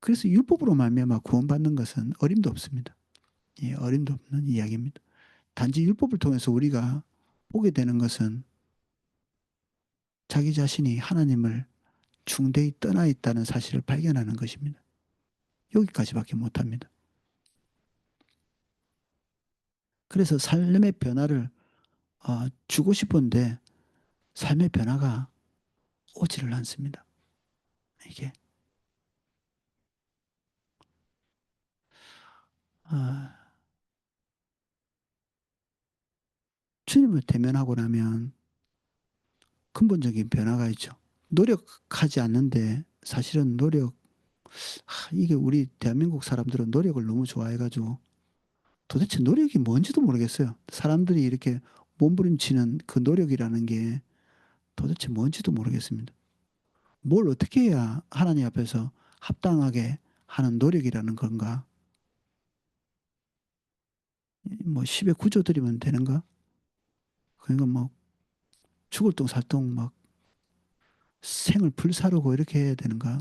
Speaker 1: 그래서 율법으로 말미암아 구원받는 것은 어림도 없습니다. 예, 어림도 없는 이야기입니다. 단지 율법을 통해서 우리가 보게 되는 것은 자기 자신이 하나님을 중대히 떠나 있다는 사실을 발견하는 것입니다. 여기까지밖에 못합니다. 그래서 삶의 변화를 주고 싶은데 삶의 변화가 오지를 않습니다. 이게 아, 주님을 대면하고 나면 근본적인 변화가 있죠. 노력하지 않는데 사실은 이게 우리 대한민국 사람들은 노력을 너무 좋아해가지고 도대체 노력이 뭔지도 모르겠어요. 사람들이 이렇게 몸부림치는 그 노력이라는 게 도대체 뭔지도 모르겠습니다. 뭘 어떻게 해야 하나님 앞에서 합당하게 하는 노력이라는 건가? 뭐 10에 9조 드리면 되는가? 그러니까 뭐 죽을 똥 살똥 막 생을 불사르고 이렇게 해야 되는가?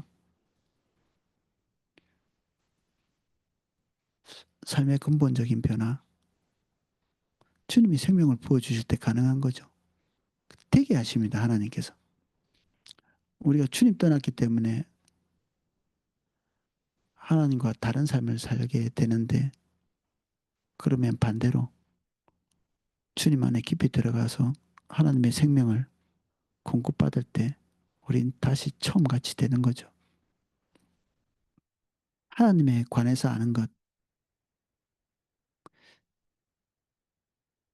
Speaker 1: 삶의 근본적인 변화. 주님이 생명을 부어주실 때 가능한 거죠. 되게 하십니다. 하나님께서. 우리가 주님 떠났기 때문에 하나님과 다른 삶을 살게 되는데 그러면 반대로 주님 안에 깊이 들어가서 하나님의 생명을 공급받을 때 우린 다시 처음 같이 되는 거죠. 하나님에 관해서 아는 것,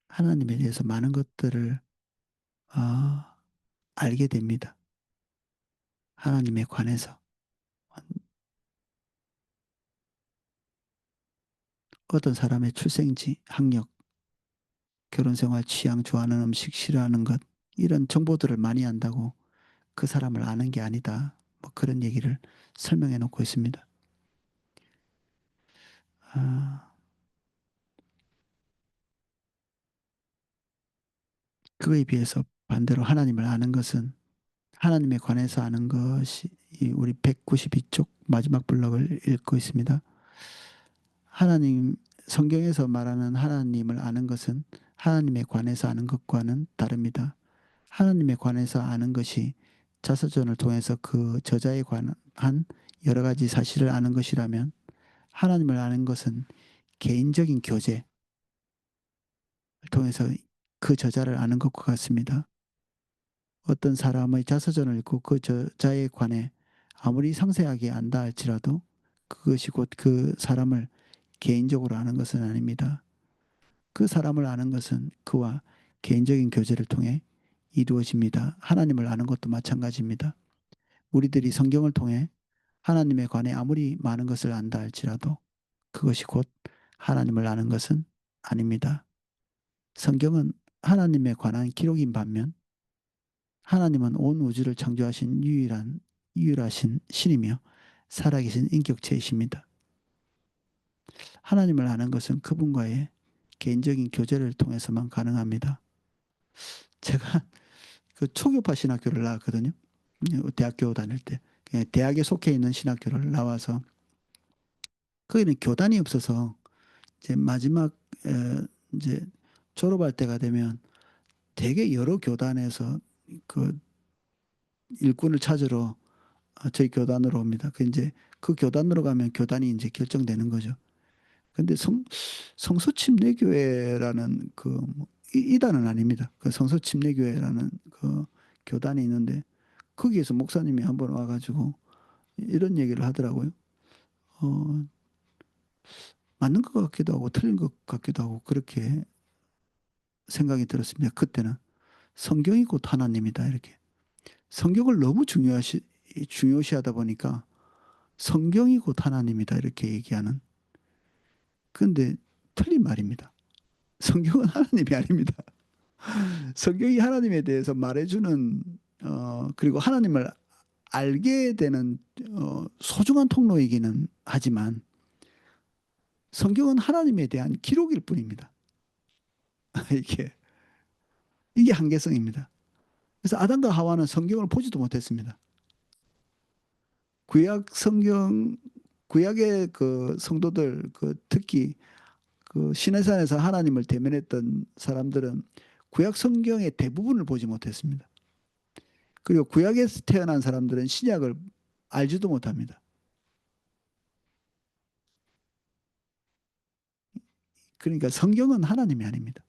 Speaker 1: 하나님에 대해서 많은 것들을 어, 알게 됩니다. 하나님에 관해서 어떤 사람의 출생지, 학력, 결혼생활, 취향, 좋아하는 음식, 싫어하는 것 이런 정보들을 많이 안다고 그 사람을 아는 게 아니다. 뭐 그런 얘기를 설명해 놓고 있습니다. 아, 그거에 비해서 반대로 하나님을 아는 것은 하나님에 관해서 아는 것이 이 우리 192쪽 마지막 블록을 읽고 있습니다. 하나님 성경에서 말하는 하나님을 아는 것은 하나님에 관해서 아는 것과는 다릅니다. 하나님에 관해서 아는 것이 자서전을 통해서 그 저자에 관한 여러 가지 사실을 아는 것이라면 하나님을 아는 것은 개인적인 교제를 통해서 그 저자를 아는 것과 같습니다. 어떤 사람의 자서전을 읽고 그 저자에 관해 아무리 상세하게 안다 할지라도 그것이 곧 그 사람을 개인적으로 아는 것은 아닙니다. 그 사람을 아는 것은 그와 개인적인 교제를 통해 이루어집니다. 하나님을 아는 것도 마찬가지입니다. 우리들이 성경을 통해 하나님에 관해 아무리 많은 것을 안다 할지라도 그것이 곧 하나님을 아는 것은 아닙니다. 성경은 하나님에 관한 기록인 반면 하나님은 온 우주를 창조하신 유일하신 신이며 살아계신 인격체이십니다. 하나님을 아는 것은 그분과의 개인적인 교제를 통해서만 가능합니다. 제가 그 초교파 신학교를 나왔거든요. 대학교 다닐 때. 대학에 속해 있는 신학교를 나와서 거기는 교단이 없어서 이제 마지막 이제 졸업할 때가 되면 되게 여러 교단에서 그 일꾼을 찾으러 저희 교단으로 옵니다. 그 이제 그 교단으로 가면 교단이 이제 결정되는 거죠. 근데 성소침례교회라는 그 이단은 아닙니다. 그 성소침례교회라는 그 교단이 있는데 거기에서 목사님이 한번 와가지고 이런 얘기를 하더라고요. 어, 맞는 것 같기도 하고 틀린 것 같기도 하고 그렇게 생각이 들었습니다. 그때는 성경이 곧 하나님이다 이렇게 성경을 너무 중요시하다 보니까 성경이 곧 하나님이다 이렇게 얘기하는 그런데 틀린 말입니다. 성경은 하나님이 아닙니다. 성경이 하나님에 대해서 말해주는 그리고 하나님을 알게 되는 소중한 통로이기는 하지만 성경은 하나님에 대한 기록일 뿐입니다. 이게 이게 한계성입니다. 그래서 아담과 하와는 성경을 보지도 못했습니다. 구약 성경 구약의 그 성도들 그 특히 그 시내산에서 하나님을 대면했던 사람들은 구약 성경의 대부분을 보지 못했습니다. 그리고 구약에서 태어난 사람들은 신약을 알지도 못합니다. 그러니까 성경은 하나님이 아닙니다.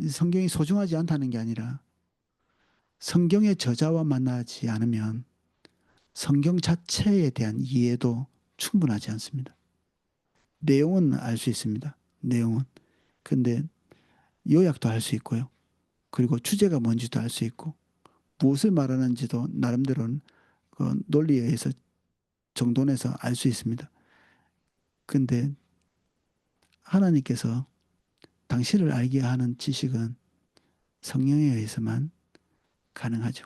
Speaker 1: 성경이 소중하지 않다는 게 아니라 성경의 저자와 만나지 않으면 성경 자체에 대한 이해도 충분하지 않습니다. 내용은 알 수 있습니다. 내용은. 근데 요약도 할 수 있고요. 그리고 주제가 뭔지도 알 수 있고 무엇을 말하는지도 나름대로는 그 논리에 의해서 정돈해서 알 수 있습니다. 근데 하나님께서 당신을 알게 하는 지식은 성령에 의해서만 가능하죠.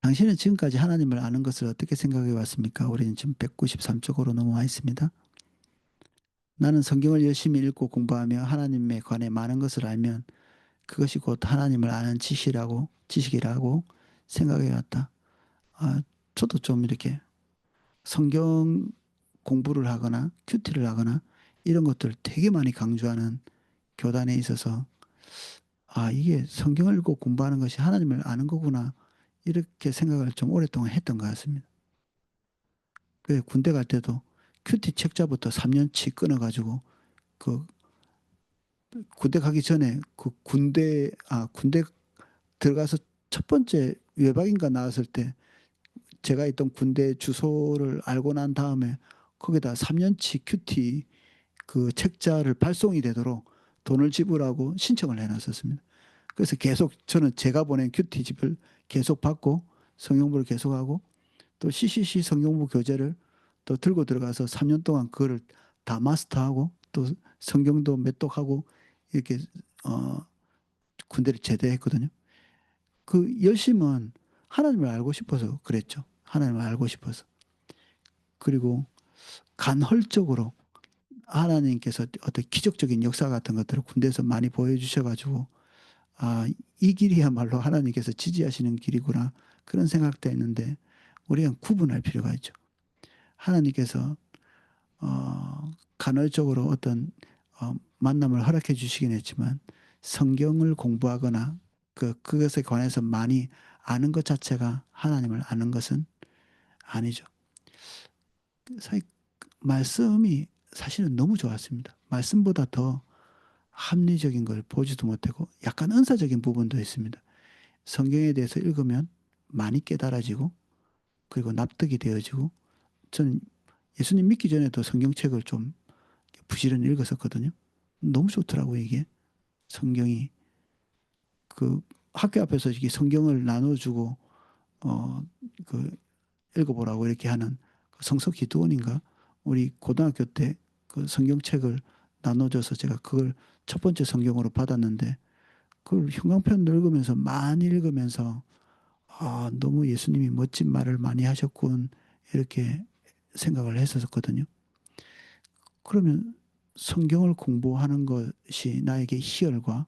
Speaker 1: 당신은 지금까지 하나님을 아는 것을 어떻게 생각해 왔습니까? 우리는 지금 193쪽으로 넘어와 있습니다. 나는 성경을 열심히 읽고 공부하며 하나님에 관해 많은 것을 알면 그것이 곧 하나님을 아는 지식이라고 생각해 왔다. 아, 저도 좀 이렇게 성경 공부를 하거나 큐티를 하거나 이런 것들 되게 많이 강조하는 교단에 있어서 이게 성경을 읽고 공부하는 것이 하나님을 아는 거구나 이렇게 생각을 좀 오랫동안 했던 것 같습니다. 그 군대 갈 때도 큐티 책자부터 3년치 끊어가지고 그 군대 가기 전에 그 군대 들어가서 첫 번째 외박인가 나왔을 때 제가 있던 군대 주소를 알고 난 다음에 거기다 3년치 큐티 그 책자를 발송이 되도록 돈을 지불하고 신청을 해놨었습니다. 그래서 계속 저는 제가 보낸 큐티집을 계속 받고 성경부를 계속하고 또 CCC 성경부 교재를 또 들고 들어가서 3년 동안 그거를 다 마스터하고 또 성경도 몇 독하고 이렇게 어, 군대를 제대했거든요. 그 열심은 하나님을 알고 싶어서 그랬죠. 하나님을 알고 싶어서. 그리고 간헐적으로 하나님께서 어떤 기적적인 역사 같은 것들을 군대에서 많이 보여주셔가지고 이 길이야말로 하나님께서 지지하시는 길이구나 그런 생각도 했는데 우리가 구분할 필요가 있죠. 하나님께서 간헐적으로 어떤 만남을 허락해 주시긴 했지만 성경을 공부하거나 그것에 관해서 많이 아는 것 자체가 하나님을 아는 것은 아니죠. 사실 말씀이 사실은 너무 좋았습니다. 말씀보다 더 합리적인 걸 보지도 못하고 약간 은사적인 부분도 있습니다. 성경에 대해서 읽으면 많이 깨달아지고 그리고 납득이 되어지고 저는 예수님 믿기 전에도 성경책을 좀 부지런히 읽었었거든요. 너무 좋더라고요, 이게. 성경이. 그 학교 앞에서 이게 성경을 나눠주고, 어, 그 읽어보라고 이렇게 하는 그 성서 기도원인가? 우리 고등학교 때 그 성경책을 나눠줘서 제가 그걸 첫 번째 성경으로 받았는데, 그걸 형광펜 읽으면서 많이 읽으면서, 너무 예수님이 멋진 말을 많이 하셨군, 이렇게 생각을 했었거든요. 그러면 성경을 공부하는 것이 나에게 희열과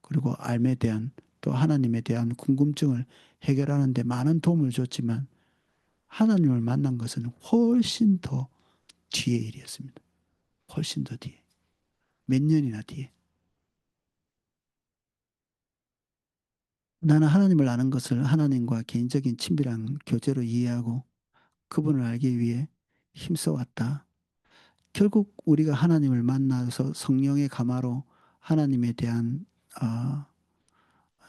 Speaker 1: 그리고 삶에 대한 또 하나님에 대한 궁금증을 해결하는 데 많은 도움을 줬지만 하나님을 만난 것은 훨씬 더 뒤의 일이었습니다. 훨씬 더 뒤에. 몇 년이나 뒤에. 나는 하나님을 아는 것을 하나님과 개인적인 친밀한 교제로 이해하고 그분을 알기 위해 힘써왔다. 결국 우리가 하나님을 만나서 성령의 감화로 하나님에 대한 어,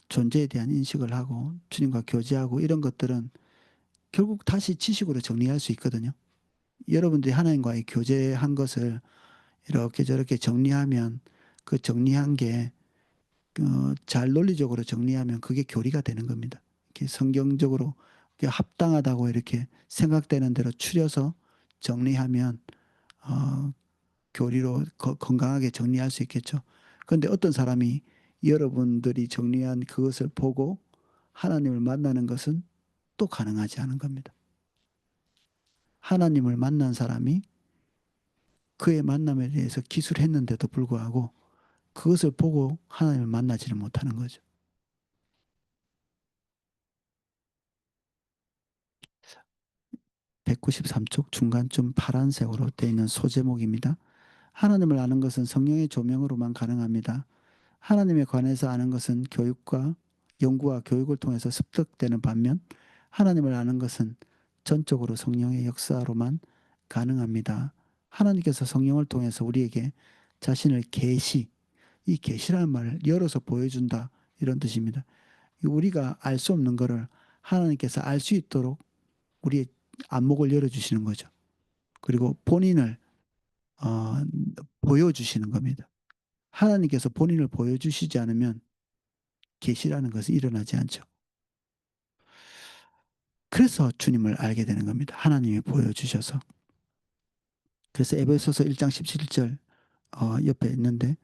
Speaker 1: 존재에 대한 인식을 하고 주님과 교제하고 이런 것들은 결국 다시 지식으로 정리할 수 있거든요. 여러분들이 하나님과의 교제한 것을 이렇게 저렇게 정리하면 그 정리한 게 잘 논리적으로 정리하면 그게 교리가 되는 겁니다. 이렇게 성경적으로 합당하다고 이렇게 생각되는 대로 추려서 정리하면 어, 교리로 건강하게 정리할 수 있겠죠. 그런데 어떤 사람이 여러분들이 정리한 그것을 보고 하나님을 만나는 것은 또 가능하지 않은 겁니다. 하나님을 만난 사람이 그의 만남에 대해서 기술했는데도 불구하고 그것을 보고 하나님을 만나지를 못하는 거죠. 193쪽 중간쯤 파란색으로 되어 있는 소제목입니다. 하나님을 아는 것은 성령의 조명으로만 가능합니다. 하나님에 관해서 아는 것은 교육과 연구와 교육을 통해서 습득되는 반면 하나님을 아는 것은 전적으로 성령의 역사로만 가능합니다. 하나님께서 성령을 통해서 우리에게 자신을 이 계시라는 말을 열어서 보여준다 이런 뜻입니다. 우리가 알 수 없는 것을 하나님께서 알 수 있도록 우리의 안목을 열어주시는 거죠. 그리고 본인을 어, 보여주시는 겁니다. 하나님께서 본인을 보여주시지 않으면 계시라는 것은 일어나지 않죠. 그래서 주님을 알게 되는 겁니다. 하나님이 보여주셔서. 그래서 에베소서 1장 17절 옆에 있는데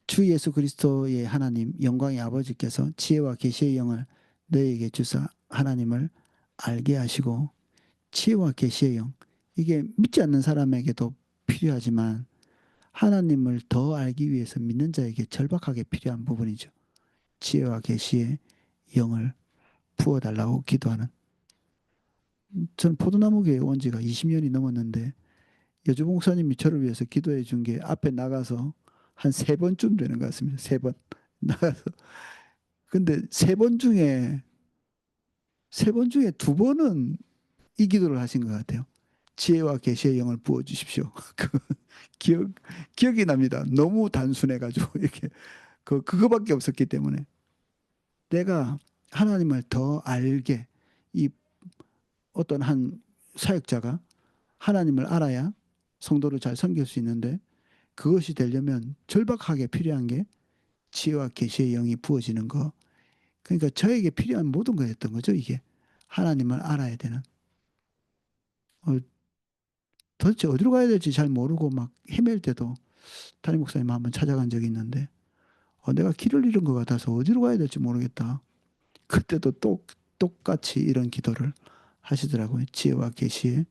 Speaker 1: 주 예수 그리스도의 하나님 영광의 아버지께서 지혜와 계시의 영을 너희에게 주사 하나님을 알게 하시고 지혜와 계시의 영 이게 믿지 않는 사람에게도 필요하지만 하나님을 더 알기 위해서 믿는 자에게 절박하게 필요한 부분이죠. 지혜와 계시의 영을 부어달라고 기도하는. 저는 포도나무 교회 온 지가 20년이 넘었는데 여주 목사님이 저를 위해서 기도해 준 게 앞에 나가서 한 세 번쯤 되는 것 같습니다. 세 번. 나가서. 근데 세 번 중에 두 번은 이 기도를 하신 것 같아요. 지혜와 계시의 영을 부어 주십시오. 그 기억 기억이 납니다. 너무 단순해가지고 이렇게 그거밖에 없었기 때문에 내가 하나님을 더 알게 이 어떤 한 사역자가 하나님을 알아야 성도를 잘 섬길 수 있는데 그것이 되려면 절박하게 필요한 게 지혜와 계시의 영이 부어지는 거. 그러니까 저에게 필요한 모든 거였던 거죠, 이게. 하나님을 알아야 되는. 어, 도대체 어디로 가야 될지 잘 모르고 막 헤맬 때도 담임 목사님 한번 찾아간 적이 있는데 내가 길을 잃은 것 같아서 어디로 가야 될지 모르겠다. 그때도 똑같이 이런 기도를 하시더라고요. 지혜와 계시의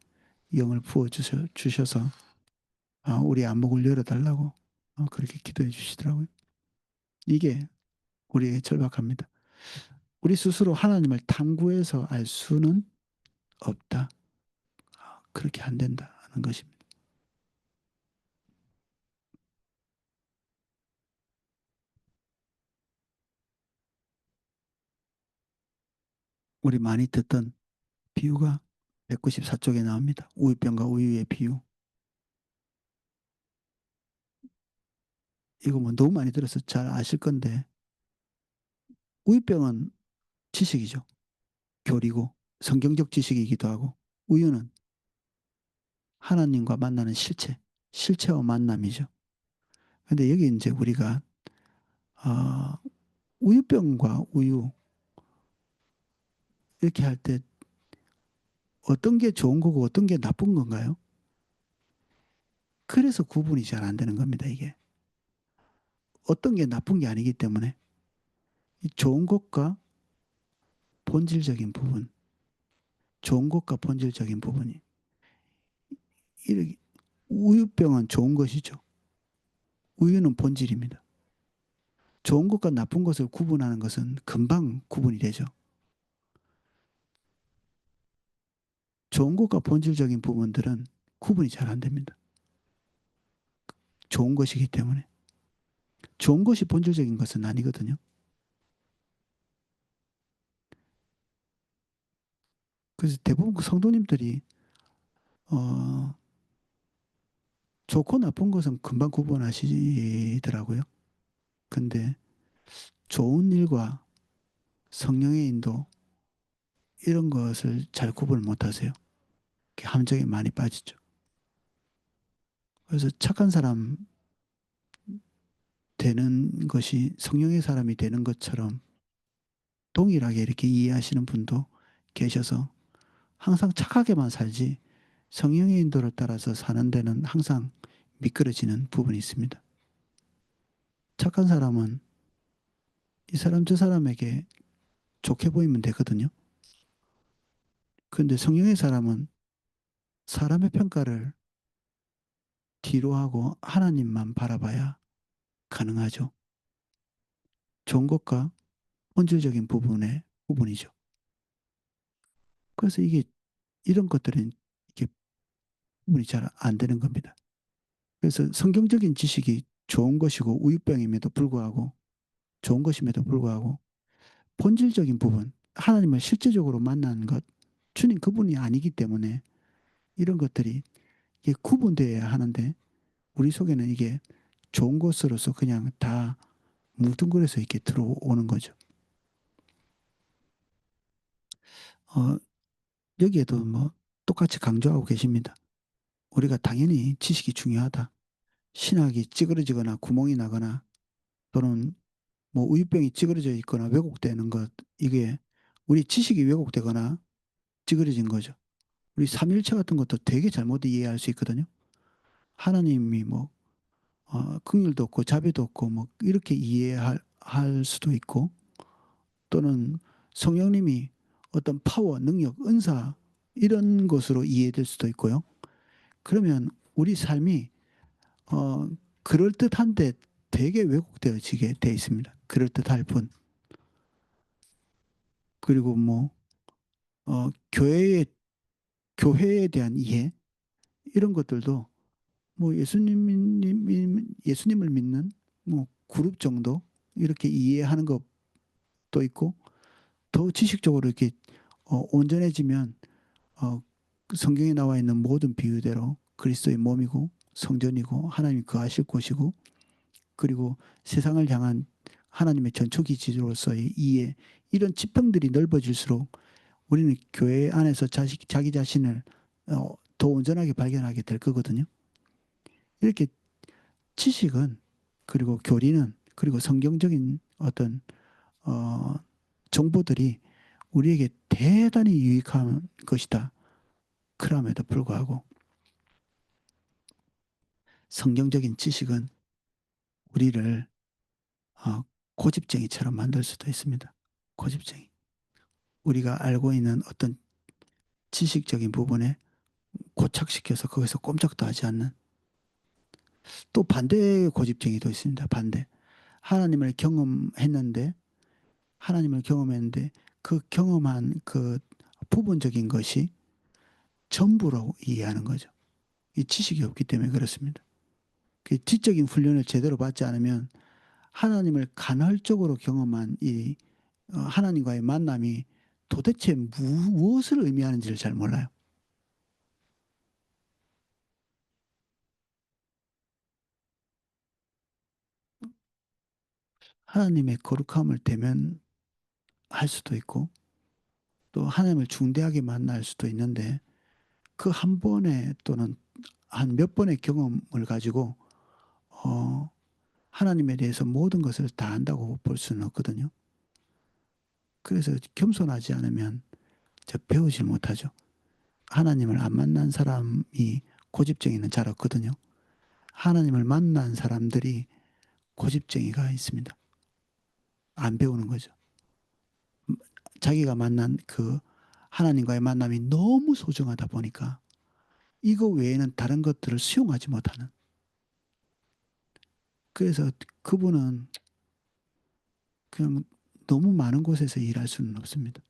Speaker 1: 영을 부어 주셔서 우리 안목을 열어달라고 그렇게 기도해 주시더라고요. 이게 우리에게 절박합니다. 우리 스스로 하나님을 탐구해서 알 수는 없다. 그렇게 안 된다 하는 것입니다. 우리 많이 듣던 비유가 194쪽에 나옵니다. 우유병과 우유의 비유. 이거 뭐 너무 많이 들어서 잘 아실 건데 우유병은 지식이죠. 교리고 성경적 지식이기도 하고 우유는 하나님과 만나는 실체와 만남이죠. 근데 여기 이제 우리가 어, 우유병과 우유 이렇게 할 때 어떤 게 좋은 거고 어떤 게 나쁜 건가요? 그래서 구분이 잘 안 되는 겁니다, 이게. 어떤 게 나쁜 게 아니기 때문에 이 좋은 것과 본질적인 부분, 좋은 것과 본질적인 부분이 이렇게 우유병은 좋은 것이죠. 우유는 본질입니다. 좋은 것과 나쁜 것을 구분하는 것은 금방 구분이 되죠. 좋은 것과 본질적인 부분들은 구분이 잘 안 됩니다. 좋은 것이기 때문에. 좋은 것이 본질적인 것은 아니거든요. 그래서 대부분 그 성도님들이 어, 좋고 나쁜 것은 금방 구분하시더라고요. 근데 좋은 일과 성령의 인도 이런 것을 잘 구분을 못 하세요. 함정에 많이 빠지죠. 그래서 착한 사람 되는 것이 성령의 사람이 되는 것처럼 동일하게 이렇게 이해하시는 분도 계셔서 항상 착하게만 살지 성령의 인도를 따라서 사는 데는 항상 미끄러지는 부분이 있습니다. 착한 사람은 이 사람 저 사람에게 좋게 보이면 되거든요. 그런데 성령의 사람은 사람의 평가를 뒤로 하고 하나님만 바라봐야 가능하죠. 좋은 것과 본질적인 부분이죠. 그래서 이게 이런 것들은 이게 구분이 잘 안 되는 겁니다. 그래서 성경적인 지식이 좋은 것이고 우유병임에도 불구하고 좋은 것임에도 불구하고 본질적인 부분 하나님을 실제적으로 만나는 것 주님 그분이 아니기 때문에 이런 것들이 이게 구분되어야 하는데 우리 속에는 이게 좋은 것으로서 그냥 다 뭉뚱그려서 이렇게 들어오는 거죠. 어, 여기에도 뭐 똑같이 강조하고 계십니다. 우리가 당연히 지식이 중요하다. 신학이 찌그러지거나 구멍이 나거나 또는 뭐 우유병이 찌그러져 있거나 왜곡되는 것, 이게 우리 지식이 왜곡되거나 찌그러진 거죠. 우리 삼일체 같은 것도 되게 잘못 이해할 수 있거든요. 하나님이 뭐 긍휼도 없고 자비도 없고 뭐 이렇게 이해할 수도 있고, 또는 성령님이 어떤 파워, 능력, 은사 이런 것으로 이해될 수도 있고요. 그러면 우리 삶이 어, 그럴듯한데 되게 왜곡되어지게 돼 있습니다. 그럴듯할 뿐. 그리고 뭐 교회에 대한 이해 이런 것들도 뭐 예수님을 믿는 뭐 그룹 정도 이렇게 이해하는 것도 있고, 더 지식적으로 이렇게 온전해지면 그 성경에 나와 있는 모든 비유대로 그리스도의 몸이고 성전이고 하나님이 거하실 곳이고, 그리고 세상을 향한 하나님의 전초기지로서의 이해, 이런 지평들이 넓어질수록 우리는 교회 안에서 자기 자신을 더 온전하게 발견하게 될 거거든요. 이렇게 지식은, 그리고 교리는, 그리고 성경적인 어떤 어, 정보들이 우리에게 대단히 유익한 것이다. 그럼에도 불구하고 성경적인 지식은 우리를 어, 고집쟁이처럼 만들 수도 있습니다. 고집쟁이. 우리가 알고 있는 어떤 지식적인 부분에 고착시켜서 거기서 꼼짝도 하지 않는, 또 반대의 고집쟁이도 있습니다. 반대. 하나님을 경험했는데, 하나님을 경험했는데 그 경험한 그 부분적인 것이 전부라고 이해하는 거죠. 이 지식이 없기 때문에 그렇습니다. 그 지적인 훈련을 제대로 받지 않으면 하나님을 간헐적으로 경험한 이 하나님과의 만남이 도대체 무엇을 의미하는지를 잘 몰라요. 하나님의 거룩함을 대면할 수도 있고, 또 하나님을 중대하게 만날 수도 있는데, 그 한 번에 또는 한 몇 번의 경험을 가지고 어, 하나님에 대해서 모든 것을 다 안다고 볼 수는 없거든요. 그래서 겸손하지 않으면 배우질 못하죠. 하나님을 안 만난 사람이 고집쟁이는 잘 없거든요. 하나님을 만난 사람들이 고집쟁이가 있습니다. 안 배우는 거죠. 자기가 만난 그 하나님과의 만남이 너무 소중하다 보니까 이거 외에는 다른 것들을 수용하지 못하는. 그래서 그분은 그냥 너무 많은 곳에서 일할 수는 없습니다.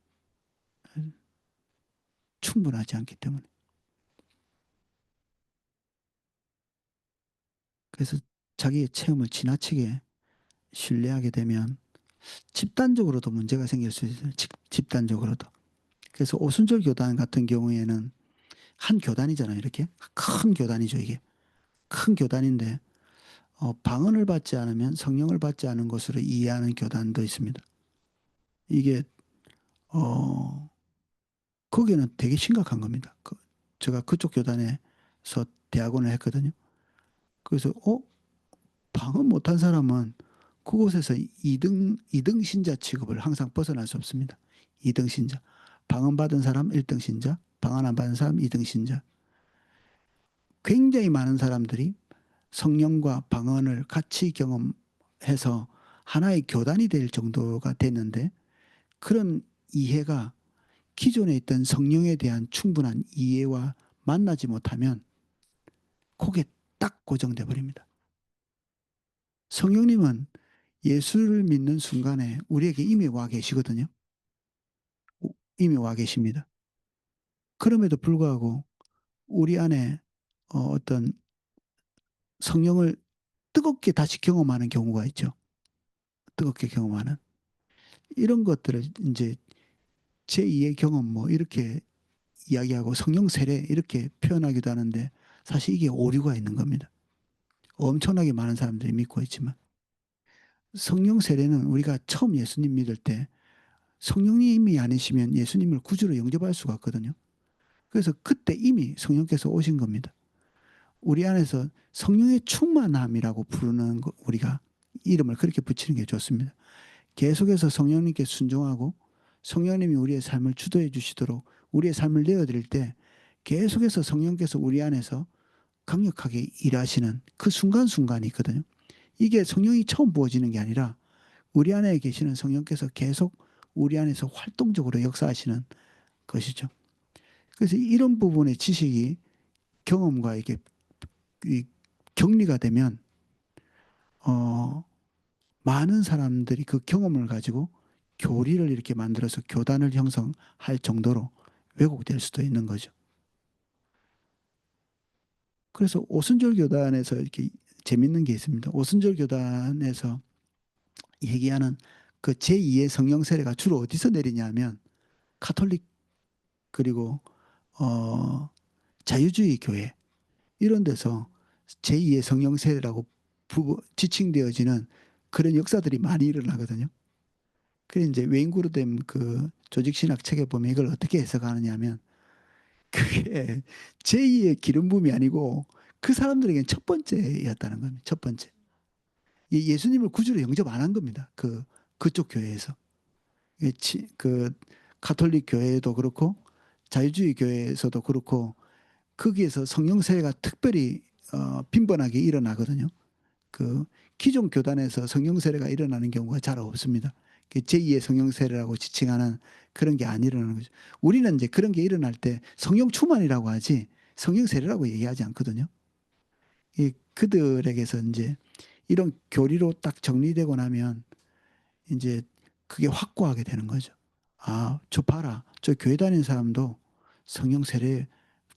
Speaker 1: 충분하지 않기 때문에. 그래서 자기의 체험을 지나치게 신뢰하게 되면 집단적으로도 문제가 생길 수 있어요. 집단적으로도. 그래서 오순절 교단 같은 경우에는 한 교단이잖아요. 이렇게 큰 교단이죠. 이게 큰 교단인데 방언을 받지 않으면 성령을 받지 않은 것으로 이해하는 교단도 있습니다. 이게 어 거기는 되게 심각한 겁니다. 제가 그쪽 교단에서 대학원을 했거든요. 그래서 방언 못한 사람은 그곳에서 이등 신자 취급을 항상 벗어날 수 없습니다. 이등 신자. 방언 받은 사람 1등 신자, 방언 안 받은 사람 2등 신자. 굉장히 많은 사람들이 성령과 방언을 같이 경험해서 하나의 교단이 될 정도가 됐는데, 그런 이해가 기존에 있던 성령에 대한 충분한 이해와 만나지 못하면 그게 딱 고정돼 버립니다. 성령님은 예수를 믿는 순간에 우리에게 이미 와 계시거든요. 이미 와 계십니다. 그럼에도 불구하고 우리 안에 어떤 성령을 뜨겁게 다시 경험하는 경우가 있죠. 뜨겁게 경험하는. 이런 것들을 이제 제2의 경험 뭐 이렇게 이야기하고 성령 세례 이렇게 표현하기도 하는데, 사실 이게 오류가 있는 겁니다. 엄청나게 많은 사람들이 믿고 있지만 성령 세례는 우리가 처음 예수님 믿을 때 성령님이 아니시면 예수님을 구주로 영접할 수가 없거든요. 그래서 그때 이미 성령께서 오신 겁니다. 우리 안에서 성령의 충만함이라고 부르는 거, 우리가 이름을 그렇게 붙이는 게 좋습니다. 계속해서 성령님께 순종하고 성령님이 우리의 삶을 주도해 주시도록 우리의 삶을 내어드릴 때 계속해서 성령께서 우리 안에서 강력하게 일하시는 그 순간순간이 있거든요. 이게 성령이 처음 부어지는 게 아니라 우리 안에 계시는 성령께서 계속 우리 안에서 활동적으로 역사하시는 것이죠. 그래서 이런 부분의 지식이 경험과 이게 격리가 되면 어, 많은 사람들이 그 경험을 가지고 교리를 이렇게 만들어서 교단을 형성할 정도로 왜곡될 수도 있는 거죠. 그래서 오순절 교단에서 이렇게 재밌는 게 있습니다. 오순절 교단에서 얘기하는 그 제2의 성령 세례가 주로 어디서 내리냐면 카톨릭 그리고 어, 자유주의 교회 이런 데서 제2의 성령 세례라고 지칭되어지는 그런 역사들이 많이 일어나거든요. 그래 이제 웨인 그루뎀 그 조직신학 책에 보면 이걸 어떻게 해석하느냐 하면 그게 제2의 기름 부음이 아니고 그 사람들에게는 첫 번째였다는 겁니다. 첫 번째. 예수님을 구주로 영접 안 한 겁니다. 그쪽 교회에서. 그 가톨릭 교회도 그렇고 자유주의 교회에서도 그렇고 거기에서 성령 세례가 특별히 빈번하게 일어나거든요. 그 기존 교단에서 성령 세례가 일어나는 경우가 잘 없습니다. 제2의 성령 세례라고 지칭하는 그런 게 안 일어나는 거죠. 우리는 이제 그런 게 일어날 때 성령 충만이라고 하지 성령 세례라고 얘기하지 않거든요. 그들에게서 이제 이런 교리로 딱 정리되고 나면 이제 그게 확고하게 되는 거죠. 아, 저 봐라. 저 교회 다니는 사람도 성령 세례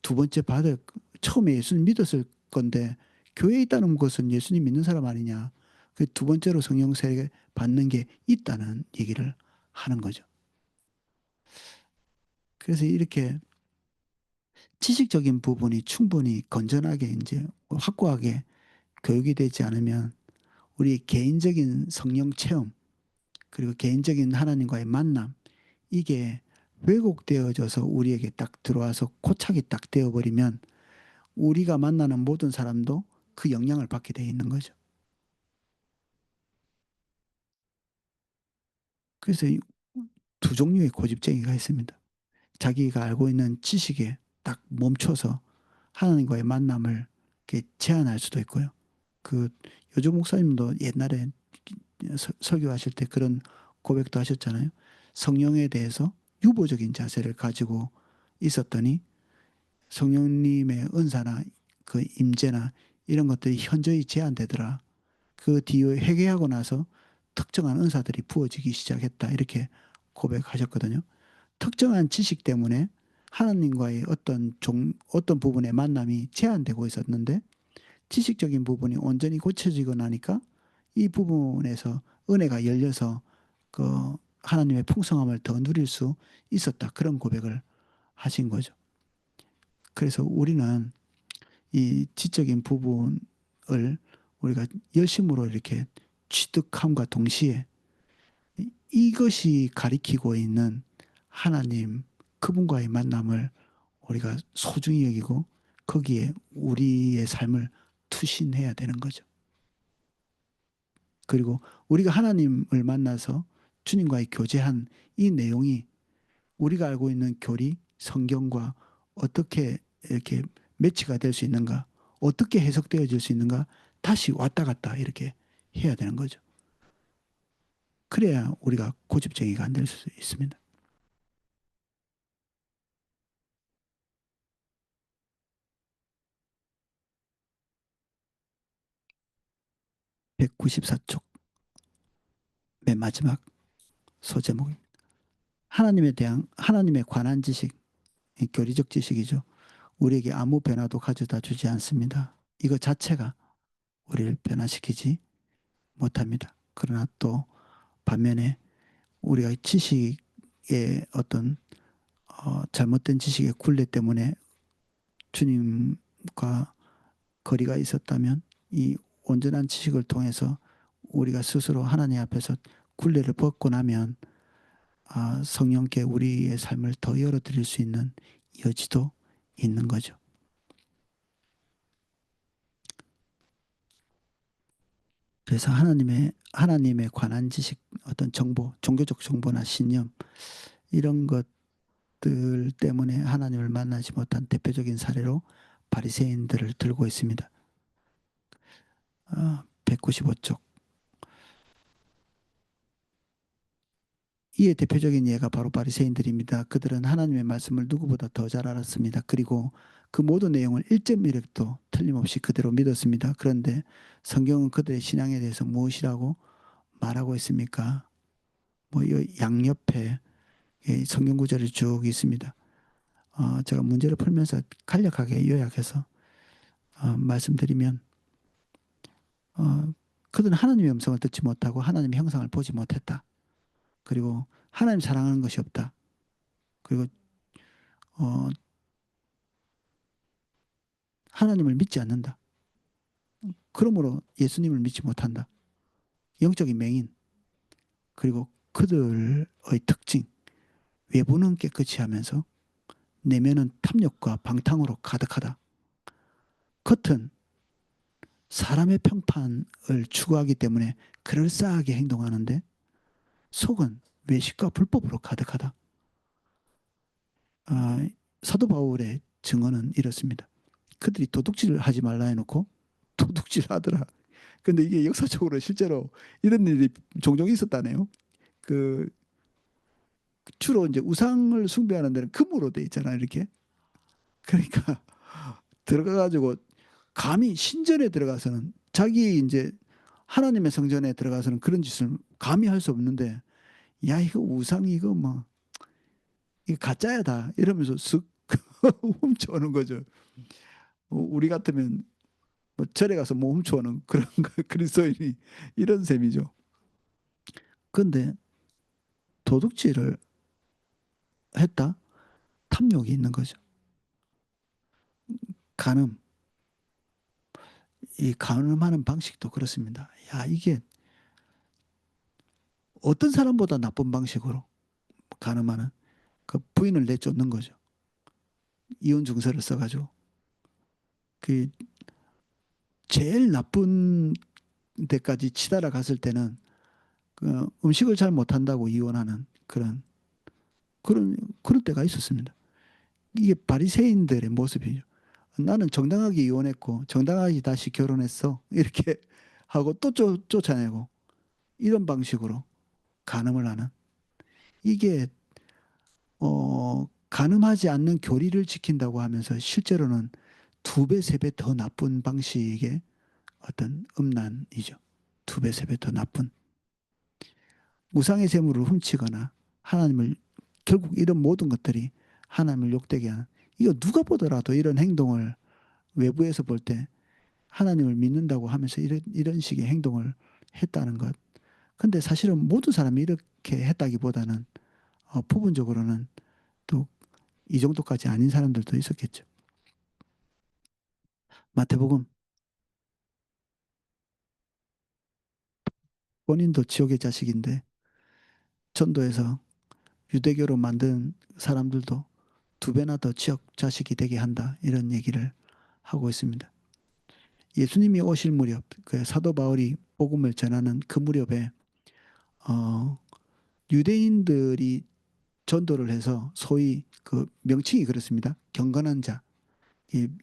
Speaker 1: 두 번째 받을 처음에 예수님 믿었을 건데 교회에 있다는 것은 예수님 믿는 사람 아니냐. 그 두 번째로 성령 세례 받는 게 있다는 얘기를 하는 거죠. 그래서 이렇게 지식적인 부분이 충분히 건전하게 이제 확고하게 교육이 되지 않으면 우리 개인적인 성령 체험 그리고 개인적인 하나님과의 만남 이게 왜곡되어져서 우리에게 딱 들어와서 고착이 딱 되어버리면 우리가 만나는 모든 사람도 그 영향을 받게 되어 있는 거죠. 그래서 두 종류의 고집쟁이가 있습니다. 자기가 알고 있는 지식에 딱 멈춰서 하나님과의 만남을 이렇게 제한할 수도 있고요. 그 요조 목사님도 옛날에 설교하실 때 그런 고백도 하셨잖아요. 성령에 대해서 유보적인 자세를 가지고 있었더니 성령님의 은사나 그 임재나 이런 것들이 현저히 제한되더라. 그 뒤에 회개하고 나서 특정한 은사들이 부어지기 시작했다. 이렇게 고백하셨거든요. 특정한 지식 때문에 하나님과의 어떤 부분의 만남이 제한되고 있었는데 지식적인 부분이 온전히 고쳐지고 나니까 이 부분에서 은혜가 열려서 그 하나님의 풍성함을 더 누릴 수 있었다. 그런 고백을 하신 거죠. 그래서 우리는 이 지적인 부분을 우리가 열심으로 이렇게 취득함과 동시에 이것이 가리키고 있는 하나님 그분과의 만남을 우리가 소중히 여기고 거기에 우리의 삶을 투신해야 되는 거죠. 그리고 우리가 하나님을 만나서 주님과의 교제한 이 내용이 우리가 알고 있는 교리, 성경과 어떻게 이렇게 매치가 될 수 있는가, 어떻게 해석되어질 수 있는가, 다시 왔다 갔다 이렇게 해야 되는 거죠. 그래야 우리가 고집쟁이가 안 될 수 있습니다. 194쪽 맨 마지막 소제목입니다. 하나님에 대한 하나님에 관한 지식, 교리적 지식이죠. 우리에게 아무 변화도 가져다 주지 않습니다. 이거 자체가 우리를 변화시키지 못합니다. 그러나 또 반면에 우리가 지식의 어떤 잘못된 지식의 굴레 때문에 주님과 거리가 있었다면 이 온전한 지식을 통해서 우리가 스스로 하나님 앞에서 굴레를 벗고 나면 성령께 우리의 삶을 더 열어드릴 수 있는 여지도 있는 거죠. 그래서 하나님에 관한 지식, 어떤 정보, 종교적 정보나 신념 이런 것들 때문에 하나님을 만나지 못한 대표적인 사례로 바리새인들을 들고 있습니다. 195쪽. 이에 대표적인 예가 바로 바리새인들입니다. 그들은 하나님의 말씀을 누구보다 더 잘 알았습니다. 그리고 그 모든 내용을 1.1획도 틀림없이 그대로 믿었습니다. 그런데 성경은 그들의 신앙에 대해서 무엇이라고 말하고 있습니까? 이 양옆에 성경 구절이 쭉 있습니다. 제가 문제를 풀면서 간략하게 요약해서 말씀드리면 그들은 하나님의 음성을 듣지 못하고 하나님의 형상을 보지 못했다. 그리고 하나님 사랑하는 것이 없다. 그리고 어, 하나님을 믿지 않는다. 그러므로 예수님을 믿지 못한다. 영적인 맹인. 그리고 그들의 특징. 외부는 깨끗이 하면서 내면은 탐욕과 방탕으로 가득하다. 겉은 사람의 평판을 추구하기 때문에 그럴싸하게 행동하는데 속은 외식과 불법으로 가득하다. 사도 바울의 증언은 이렇습니다. 그들이 도둑질을 하지 말라 해놓고 도둑질 하더라. 근데 이게 역사적으로 실제로 이런 일이 종종 있었다네요. 그 주로 이제 우상을 숭배하는 데는 금으로 돼 있잖아요, 이렇게. 그러니까 들어가가지고 감히 신전에 들어가서는 자기 이제 하나님의 성전에 들어가서는 그런 짓을 감히 할 수 없는데 야 이거 우상 이거 뭐 이거 가짜야 다 이러면서 쓱 훔쳐오는 거죠. 우리 같으면 뭐 절에 가서 뭐 훔쳐오는 그런 그리스도인이 이런 셈이죠. 그런데 도둑질을 했다? 탐욕이 있는 거죠. 간음. 이 간음하는 방식도 그렇습니다. 야, 이게 어떤 사람보다 나쁜 방식으로 간음하는 그 부인을 내쫓는 거죠. 이혼 증서를 써가지고. 그 제일 나쁜 데까지 치달아 갔을 때는 그 음식을 잘 못한다고 이혼하는 그런 때가 있었습니다. 이게 바리새인들의 모습이죠. 나는 정당하게 이혼했고 정당하게 다시 결혼했어. 이렇게 하고 또 쫓아내고 이런 방식으로 간음을 하는 이게 간음하지 않는 교리를 지킨다고 하면서 실제로는 두 배, 세 배 더 나쁜 방식의 어떤 음란이죠. 두 배, 세 배 더 나쁜 우상의 재물을 훔치거나 하나님을 결국 이런 모든 것들이 하나님을 욕되게 하는 이거 누가 보더라도 이런 행동을 외부에서 볼 때 하나님을 믿는다고 하면서 이런 식의 행동을 했다는 것. 근데 사실은 모든 사람이 이렇게 했다기보다는 부분적으로는 또 이 정도까지 아닌 사람들도 있었겠죠. 마태복음 본인도 지옥의 자식인데 전도에서 유대교로 만든 사람들도 두 배나 더 지옥 자식이 되게 한다. 이런 얘기를 하고 있습니다. 예수님이 오실 무렵, 그 사도 바울이 복음을 전하는 그 무렵에 어, 유대인들이 전도를 해서 소위 그 명칭이 그렇습니다. 경건한 자.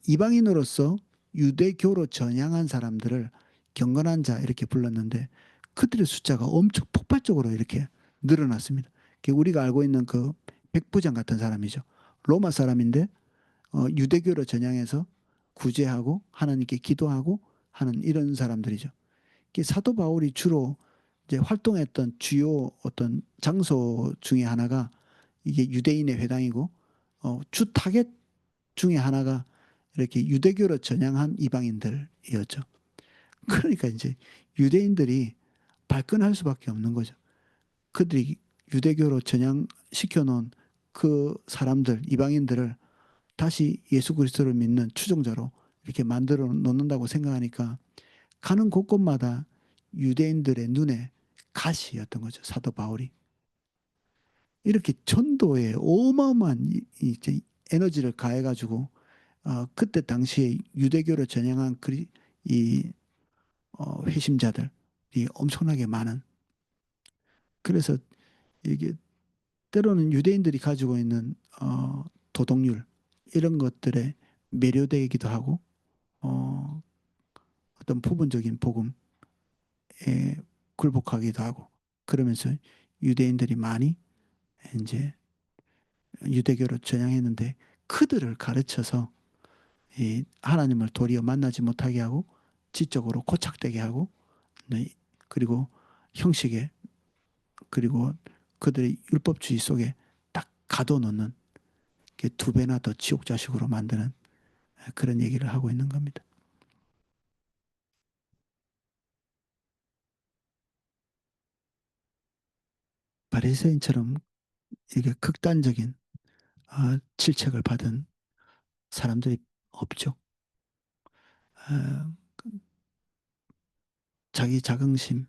Speaker 1: 이방인으로서 유대교로 전향한 사람들을 경건한 자 이렇게 불렀는데 그들의 숫자가 엄청 폭발적으로 이렇게 늘어났습니다. 우리가 알고 있는 그 백부장 같은 사람이죠. 로마 사람인데 유대교로 전향해서 구제하고 하나님께 기도하고 하는 이런 사람들이죠. 사도 바울이 주로 이제 활동했던 주요 어떤 장소 중에 하나가 이게 유대인의 회당이고 주 타겟 중에 하나가 이렇게 유대교로 전향한 이방인들이었죠. 그러니까 이제 유대인들이 발끈할 수밖에 없는 거죠. 그들이 유대교로 전향시켜 놓은 그 사람들, 이방인들을 다시 예수 그리스도를 믿는 추종자로 이렇게 만들어 놓는다고 생각하니까 가는 곳곳마다 유대인들의 눈에 가시였던 거죠. 사도 바울이. 이렇게 전도에 어마어마한 이제 에너지를 가해가지고 그때 당시에 유대교를 전향한 이 회심자들 엄청나게 많은. 그래서 이게 때로는 유대인들이 가지고 있는 도덕률 이런 것들에 매료되기도 하고 어, 어떤 부분적인 복음에 굴복하기도 하고 그러면서 유대인들이 많이 이제 유대교로 전향했는데 그들을 가르쳐서 이 하나님을 도리어 만나지 못하게 하고 지적으로 고착되게 하고 네, 그리고 형식에 그리고 그들의 율법주의 속에 딱 가둬놓는 두 배나 더 지옥 자식으로 만드는 그런 얘기를 하고 있는 겁니다. 바리새인처럼 이게 극단적인 질책을 받은 사람들이 없죠. 어, 자기 자긍심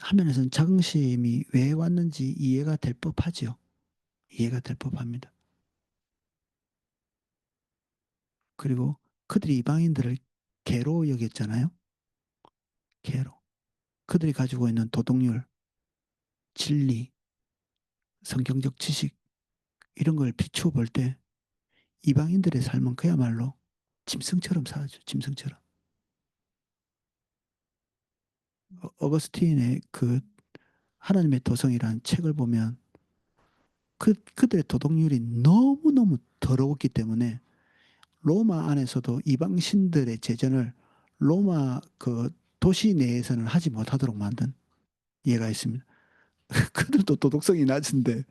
Speaker 1: 화면에서는 자긍심이 왜 왔는지 이해가 될 법하지요. 이해가 될 법합니다. 그리고 그들이 이방인들을 개로 여겼잖아요. 개로. 그들이 가지고 있는 도덕률, 진리, 성경적 지식 이런 걸 비추어 볼 때 이방인들의 삶은 그야말로 짐승처럼 살아죠. 짐승처럼. 어거스틴의 그 하나님의 도성이라는 책을 보면 그들의 도덕률이 너무너무 더러웠기 때문에 로마 안에서도 이방 신들의 제전을 로마 그 도시 내에서는 하지 못하도록 만든 예가 있습니다. 그들도 도덕성이 낮은데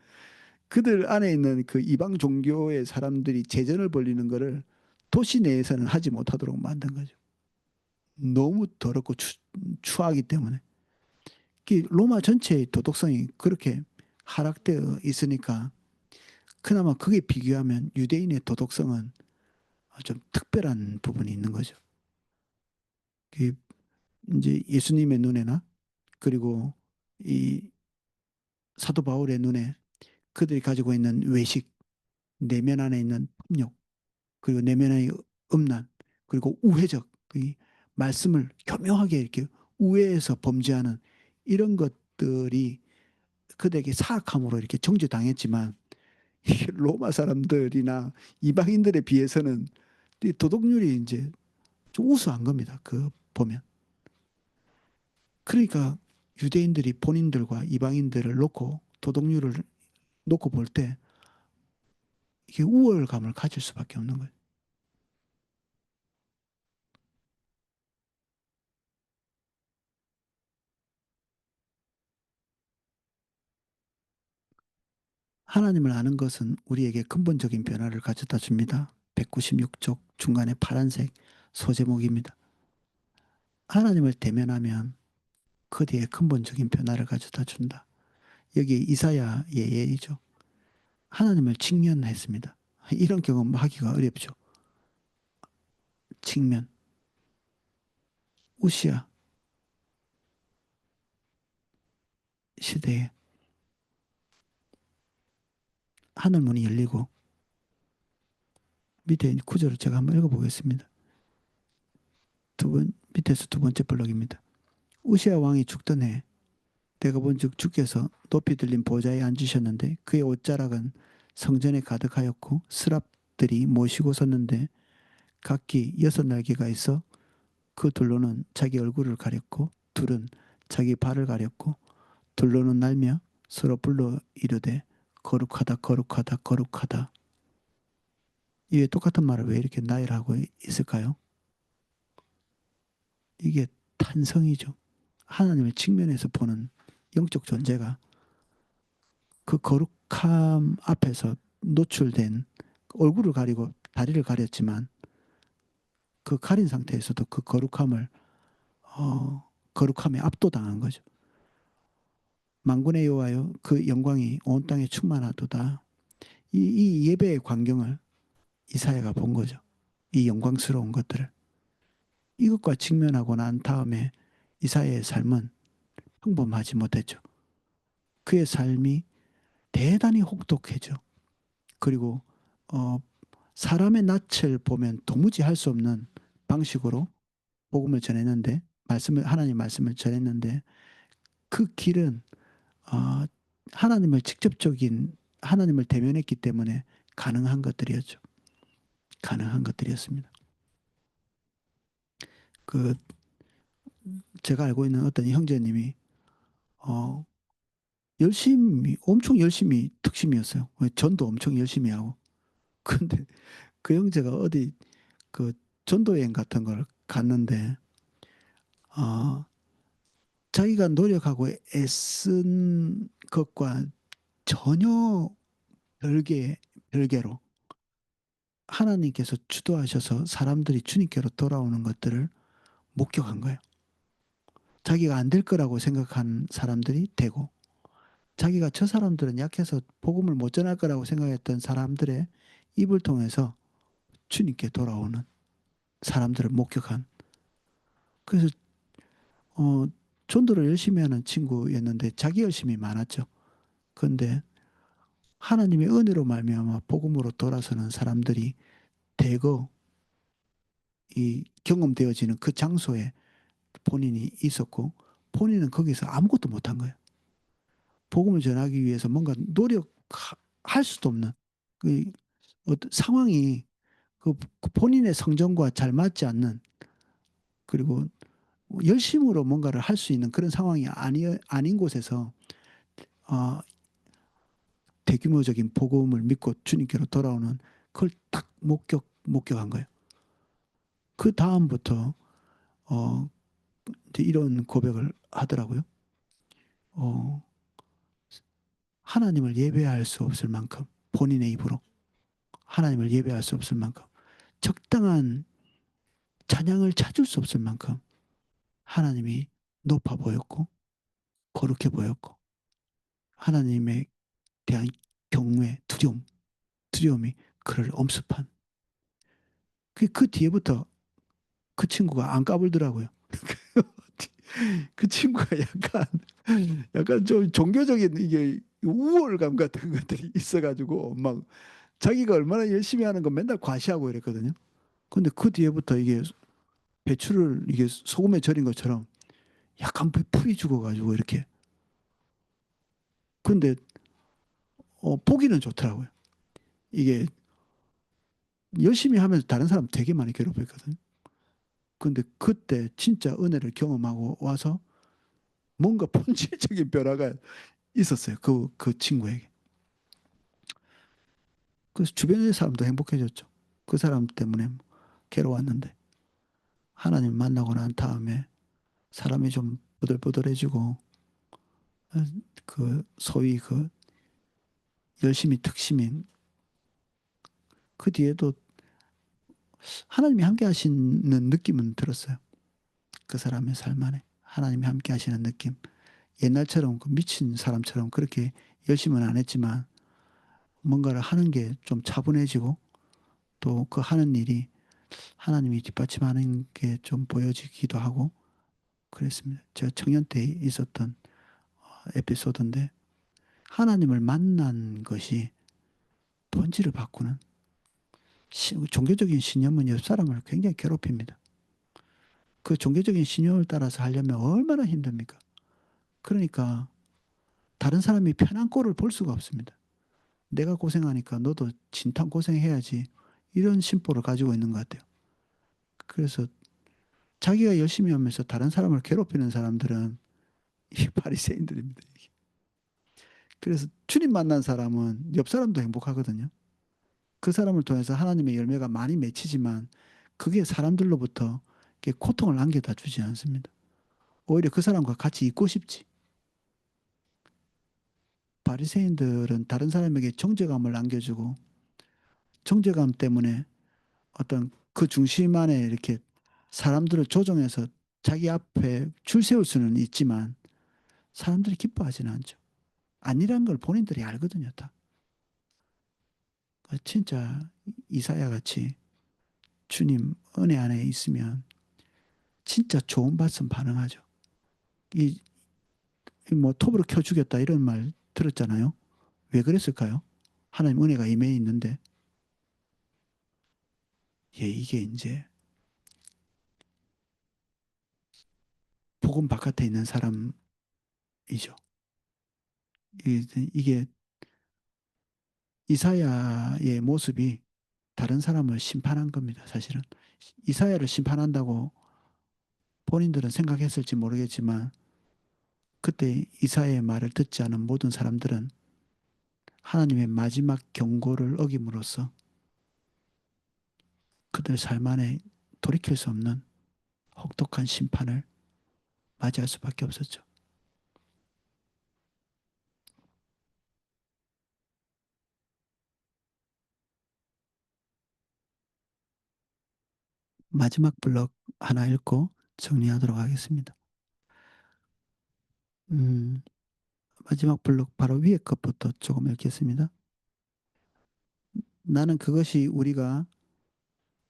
Speaker 1: 그들 안에 있는 그 이방 종교의 사람들이 제전을 벌리는 거를 도시 내에서는 하지 못하도록 만든 거죠. 너무 더럽고 추하기 때문에. 로마 전체의 도덕성이 그렇게 하락되어 있으니까 그나마 그게 비교하면 유대인의 도덕성은 좀 특별한 부분이 있는 거죠. 이제 예수님의 눈에나 그리고 이 사도 바울의 눈에 그들이 가지고 있는 외식, 내면 안에 있는 폭력, 그리고 내면의 음란, 그리고 우회적, 이 말씀을 교묘하게 이렇게 우회해서 범죄하는 이런 것들이 그들에게 사악함으로 이렇게 정죄당했지만 로마 사람들이나 이방인들에 비해서는 이 도덕률이 이제 좀 우수한 겁니다. 그 보면. 그러니까 유대인들이 본인들과 이방인들을 놓고 도덕률을 놓고 볼 때 이게 우월감을 가질 수밖에 없는 거예요. 하나님을 아는 것은 우리에게 근본적인 변화를 가져다 줍니다. 196쪽 중간에 파란색 소제목입니다. 하나님을 대면하면 그 뒤에 근본적인 변화를 가져다 준다. 여기 이사야 예예이죠. 하나님을 직면했습니다. 이런 경험 하기가 어렵죠. 직면. 우시야 시대에 하늘 문이 열리고 밑에 구절을 제가 한번 읽어보겠습니다. 밑에서 두 번째 블록입니다. 우시야 왕이 죽던 해 내가 본즉 주께서 높이 들린 보좌에 앉으셨는데 그의 옷자락은 성전에 가득하였고 스랍들이 모시고 섰는데 각기 6날개가 있어 그 둘로는 자기 얼굴을 가렸고 둘은 자기 발을 가렸고 둘로는 날며 서로 불러 이르되 거룩하다 거룩하다 거룩하다. 이게 똑같은 말을 왜 이렇게 나열하고 있을까요? 이게 탄성이죠. 하나님을 측면에서 보는 영적 존재가 그 거룩함 앞에서 노출된 얼굴을 가리고 다리를 가렸지만 그 가린 상태에서도 그 거룩함을 거룩함에 압도당한 거죠. 만군의 여호와여 그 영광이 온 땅에 충만하도다. 이 예배의 광경을 이사야가 본 거죠. 이 영광스러운 것들을. 이것과 직면하고 난 다음에 이사야의 삶은 평범하지 못했죠. 그의 삶이 대단히 혹독해져. 그리고 어, 사람의 낯을 보면 도무지 할 수 없는 방식으로 복음을 전했는데 하나님 말씀을 전했는데 그 길은 어, 하나님을 직접적인 하나님을 대면했기 때문에 가능한 것들이었죠. 가능한 것들이었습니다. 그 제가 알고 있는 어떤 형제님이 어, 엄청 열심히 특심이었어요. 전도 엄청 열심히 하고. 근데 그 형제가 어디 그 전도 여행 같은 걸 갔는데 어, 자기가 노력하고 애쓴 것과 전혀 별개로 하나님께서 주도하셔서 사람들이 주님께로 돌아오는 것들을 목격한 거예요. 자기가 안 될 거라고 생각한 사람들이 되고, 자기가 저 사람들은 약해서 복음을 못 전할 거라고 생각했던 사람들의 입을 통해서 주님께 돌아오는 사람들을 목격한. 그래서 어, 전도를 열심히 하는 친구였는데 자기 열심이 많았죠. 그런데 하나님의 은혜로 말미암아 복음으로 돌아서는 사람들이 대거 이 경험되어지는 그 장소에 본인이 있었고 본인은 거기서 아무것도 못한 거예요. 복음을 전하기 위해서 뭔가 노력할 수도 없는 그 어떤 상황이 그 본인의 성정과 잘 맞지 않는 그리고 열심으로 뭔가를 할 수 있는 그런 상황이 아닌 곳에서 어, 대규모적인 복음을 믿고 주님께로 돌아오는 그걸 딱 목격한 거예요. 그 다음부터 어, 이제 이런 고백을 하더라고요. 어, 하나님을 예배할 수 없을 만큼 본인의 입으로 하나님을 예배할 수 없을 만큼 적당한 찬양을 찾을 수 없을 만큼 하나님이 높아 보였고 거룩해 보였고 하나님에 대한 경외, 두려움이 그를 엄습한. 그 뒤에부터 그 친구가 안 까불더라고요. 그 친구가 약간 좀 종교적인 이게 우월감 같은 것들이 있어가지고 막 자기가 얼마나 열심히 하는 거 맨날 과시하고 이랬거든요. 근데 그 뒤에부터 이게 배추를 이게 소금에 절인 것처럼 약간 풀이 죽어가지고 이렇게. 근데 보기는 좋더라고요. 이게 열심히 하면서 다른 사람 되게 많이 괴롭혔거든요. 근데 그때 진짜 은혜를 경험하고 와서 뭔가 본질적인 변화가 있었어요. 그 친구에게. 그래서 주변의 사람도 행복해졌죠. 그 사람 때문에 괴로웠는데 하나님 만나고 난 다음에 사람이 좀 부들부들해지고 그 소위 그 열심히 특심인 그 뒤에도 하나님이 함께 하시는 느낌은 들었어요. 그 사람의 삶 안에 하나님이 함께 하시는 느낌. 옛날처럼 그 미친 사람처럼 그렇게 열심은 안 했지만 뭔가를 하는 게 좀 차분해지고 또 그 하는 일이 하나님이 뒷받침하는 게 좀 보여지기도 하고 그랬습니다. 제가 청년 때 있었던 에피소드인데 하나님을 만난 것이 본질을 바꾸는 종교적인 신념은 옆 사람을 굉장히 괴롭힙니다. 그 종교적인 신념을 따라서 하려면 얼마나 힘듭니까? 그러니까 다른 사람이 편한 꼴을 볼 수가 없습니다. 내가 고생하니까 너도 진탕 고생해야지. 이런 심보를 가지고 있는 것 같아요. 그래서 자기가 열심히 하면서 다른 사람을 괴롭히는 사람들은 이 바리새인들입니다. 그래서 주님 만난 사람은 옆 사람도 행복하거든요. 그 사람을 통해서 하나님의 열매가 많이 맺히지만 그게 사람들로부터 고통을 안겨다 주지 않습니다. 오히려 그 사람과 같이 있고 싶지. 바리새인들은 다른 사람에게 정죄감을 안겨주고 정죄감 때문에 어떤 그 중심 안에 이렇게 사람들을 조종해서 자기 앞에 줄 세울 수는 있지만 사람들이 기뻐하지는 않죠. 아니란 걸 본인들이 알거든요, 다. 진짜 이사야 같이 주님 은혜 안에 있으면 진짜 좋은 말씀 반응하죠. 이 뭐 톱으로 켜 주겠다 이런 말 들었잖아요. 왜 그랬을까요? 하나님 은혜가 임해 있는데 예, 이게 이제 복음 바깥에 있는 사람이죠. 이게 이사야의 모습이 다른 사람을 심판한 겁니다. 사실은 이사야를 심판한다고 본인들은 생각했을지 모르겠지만 그때 이사야의 말을 듣지 않은 모든 사람들은 하나님의 마지막 경고를 어김으로써 그들 삶 안에 돌이킬 수 없는 혹독한 심판을 맞이할 수밖에 없었죠. 마지막 블럭 하나 읽고 정리하도록 하겠습니다. 음, 마지막 블록 바로 위에 것부터 조금 읽겠습니다. 나는 그것이 우리가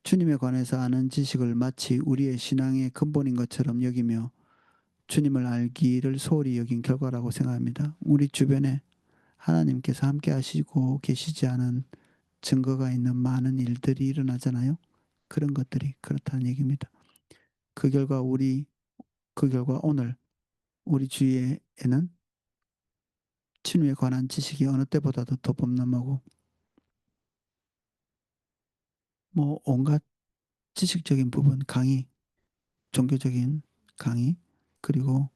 Speaker 1: 주님에 관해서 아는 지식을 마치 우리의 신앙의 근본인 것처럼 여기며 주님을 알기를 소홀히 여긴 결과라고 생각합니다. 우리 주변에 하나님께서 함께 하시고 계시지 않은 증거가 있는 많은 일들이 일어나잖아요. 그런 것들이 그렇다는 얘기입니다. 그 결과 그 결과 오늘 우리 주위에는 주님에 관한 지식이 어느 때보다도 더 범람하고 뭐 온갖 지식적인 부분 강의, 종교적인 강의, 그리고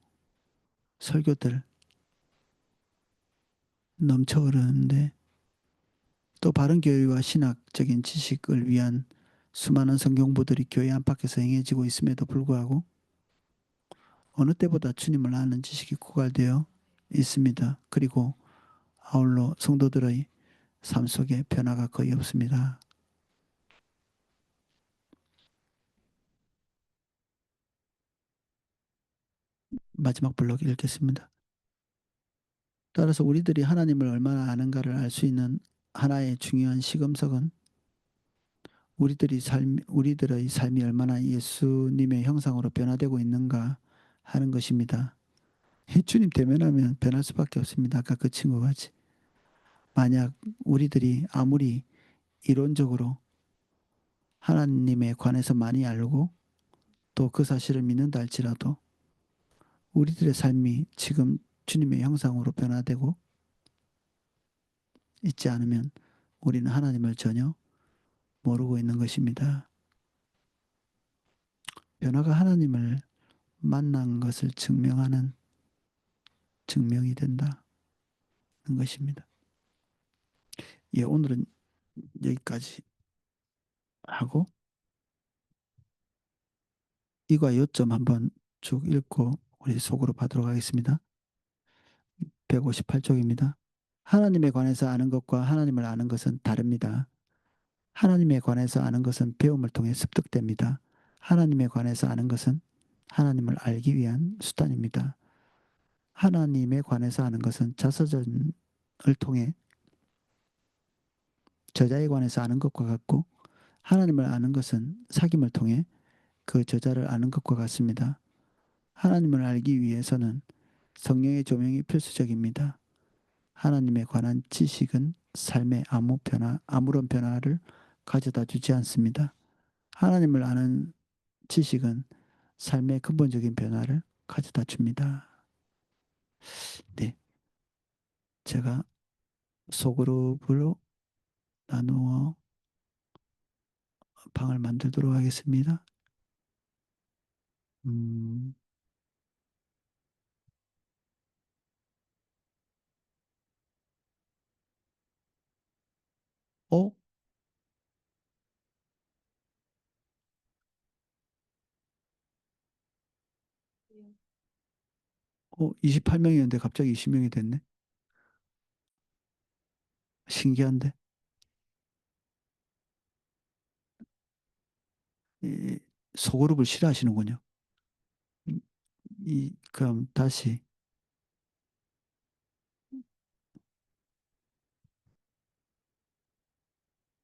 Speaker 1: 설교들 넘쳐 흐르는데 또 바른 교리와 신학적인 지식을 위한 수많은 성경부들이 교회 안팎에서 행해지고 있음에도 불구하고 어느 때보다 주님을 아는 지식이 고갈되어 있습니다. 그리고 아울러 성도들의 삶 속에 변화가 거의 없습니다. 마지막 블록 읽겠습니다. 따라서 우리들이 하나님을 얼마나 아는가를 알 수 있는 하나의 중요한 시금석은 우리들의 삶이 얼마나 예수님의 형상으로 변화되고 있는가 하는 것입니다. 주님 대면하면 변할 수밖에 없습니다. 아까 그 친구 같이. 만약 우리들이 아무리 이론적으로 하나님에 관해서 많이 알고 또 그 사실을 믿는다 할지라도 우리들의 삶이 지금 주님의 형상으로 변화되고 있지 않으면 우리는 하나님을 전혀 모르고 있는 것입니다. 변화가 하나님을 만난 것을 증명하는 증명이 된다는 것입니다. 예, 오늘은 여기까지 하고 이과 요점 한번 쭉 읽고 우리 속으로 받도록 하겠습니다. 158쪽입니다. 하나님에 관해서 아는 것과 하나님을 아는 것은 다릅니다. 하나님에 관해서 아는 것은 배움을 통해 습득됩니다. 하나님에 관해서 아는 것은 하나님을 알기 위한 수단입니다. 하나님에 관해서 아는 것은 자서전을 통해 저자에 관해서 아는 것과 같고 하나님을 아는 것은 사귐을 통해 그 저자를 아는 것과 같습니다. 하나님을 알기 위해서는 성령의 조명이 필수적입니다. 하나님에 관한 지식은 삶에 아무런 변화를 가져다 주지 않습니다. 하나님을 아는 지식은 삶의 근본적인 변화를 가져다 줍니다. 네. 제가 소그룹으로 나누어 방을 만들도록 하겠습니다. 음, 어? 28명이었는데 갑자기 20명이 됐네. 신기한데. 이, 소그룹을 싫어하시는군요. 그럼 다시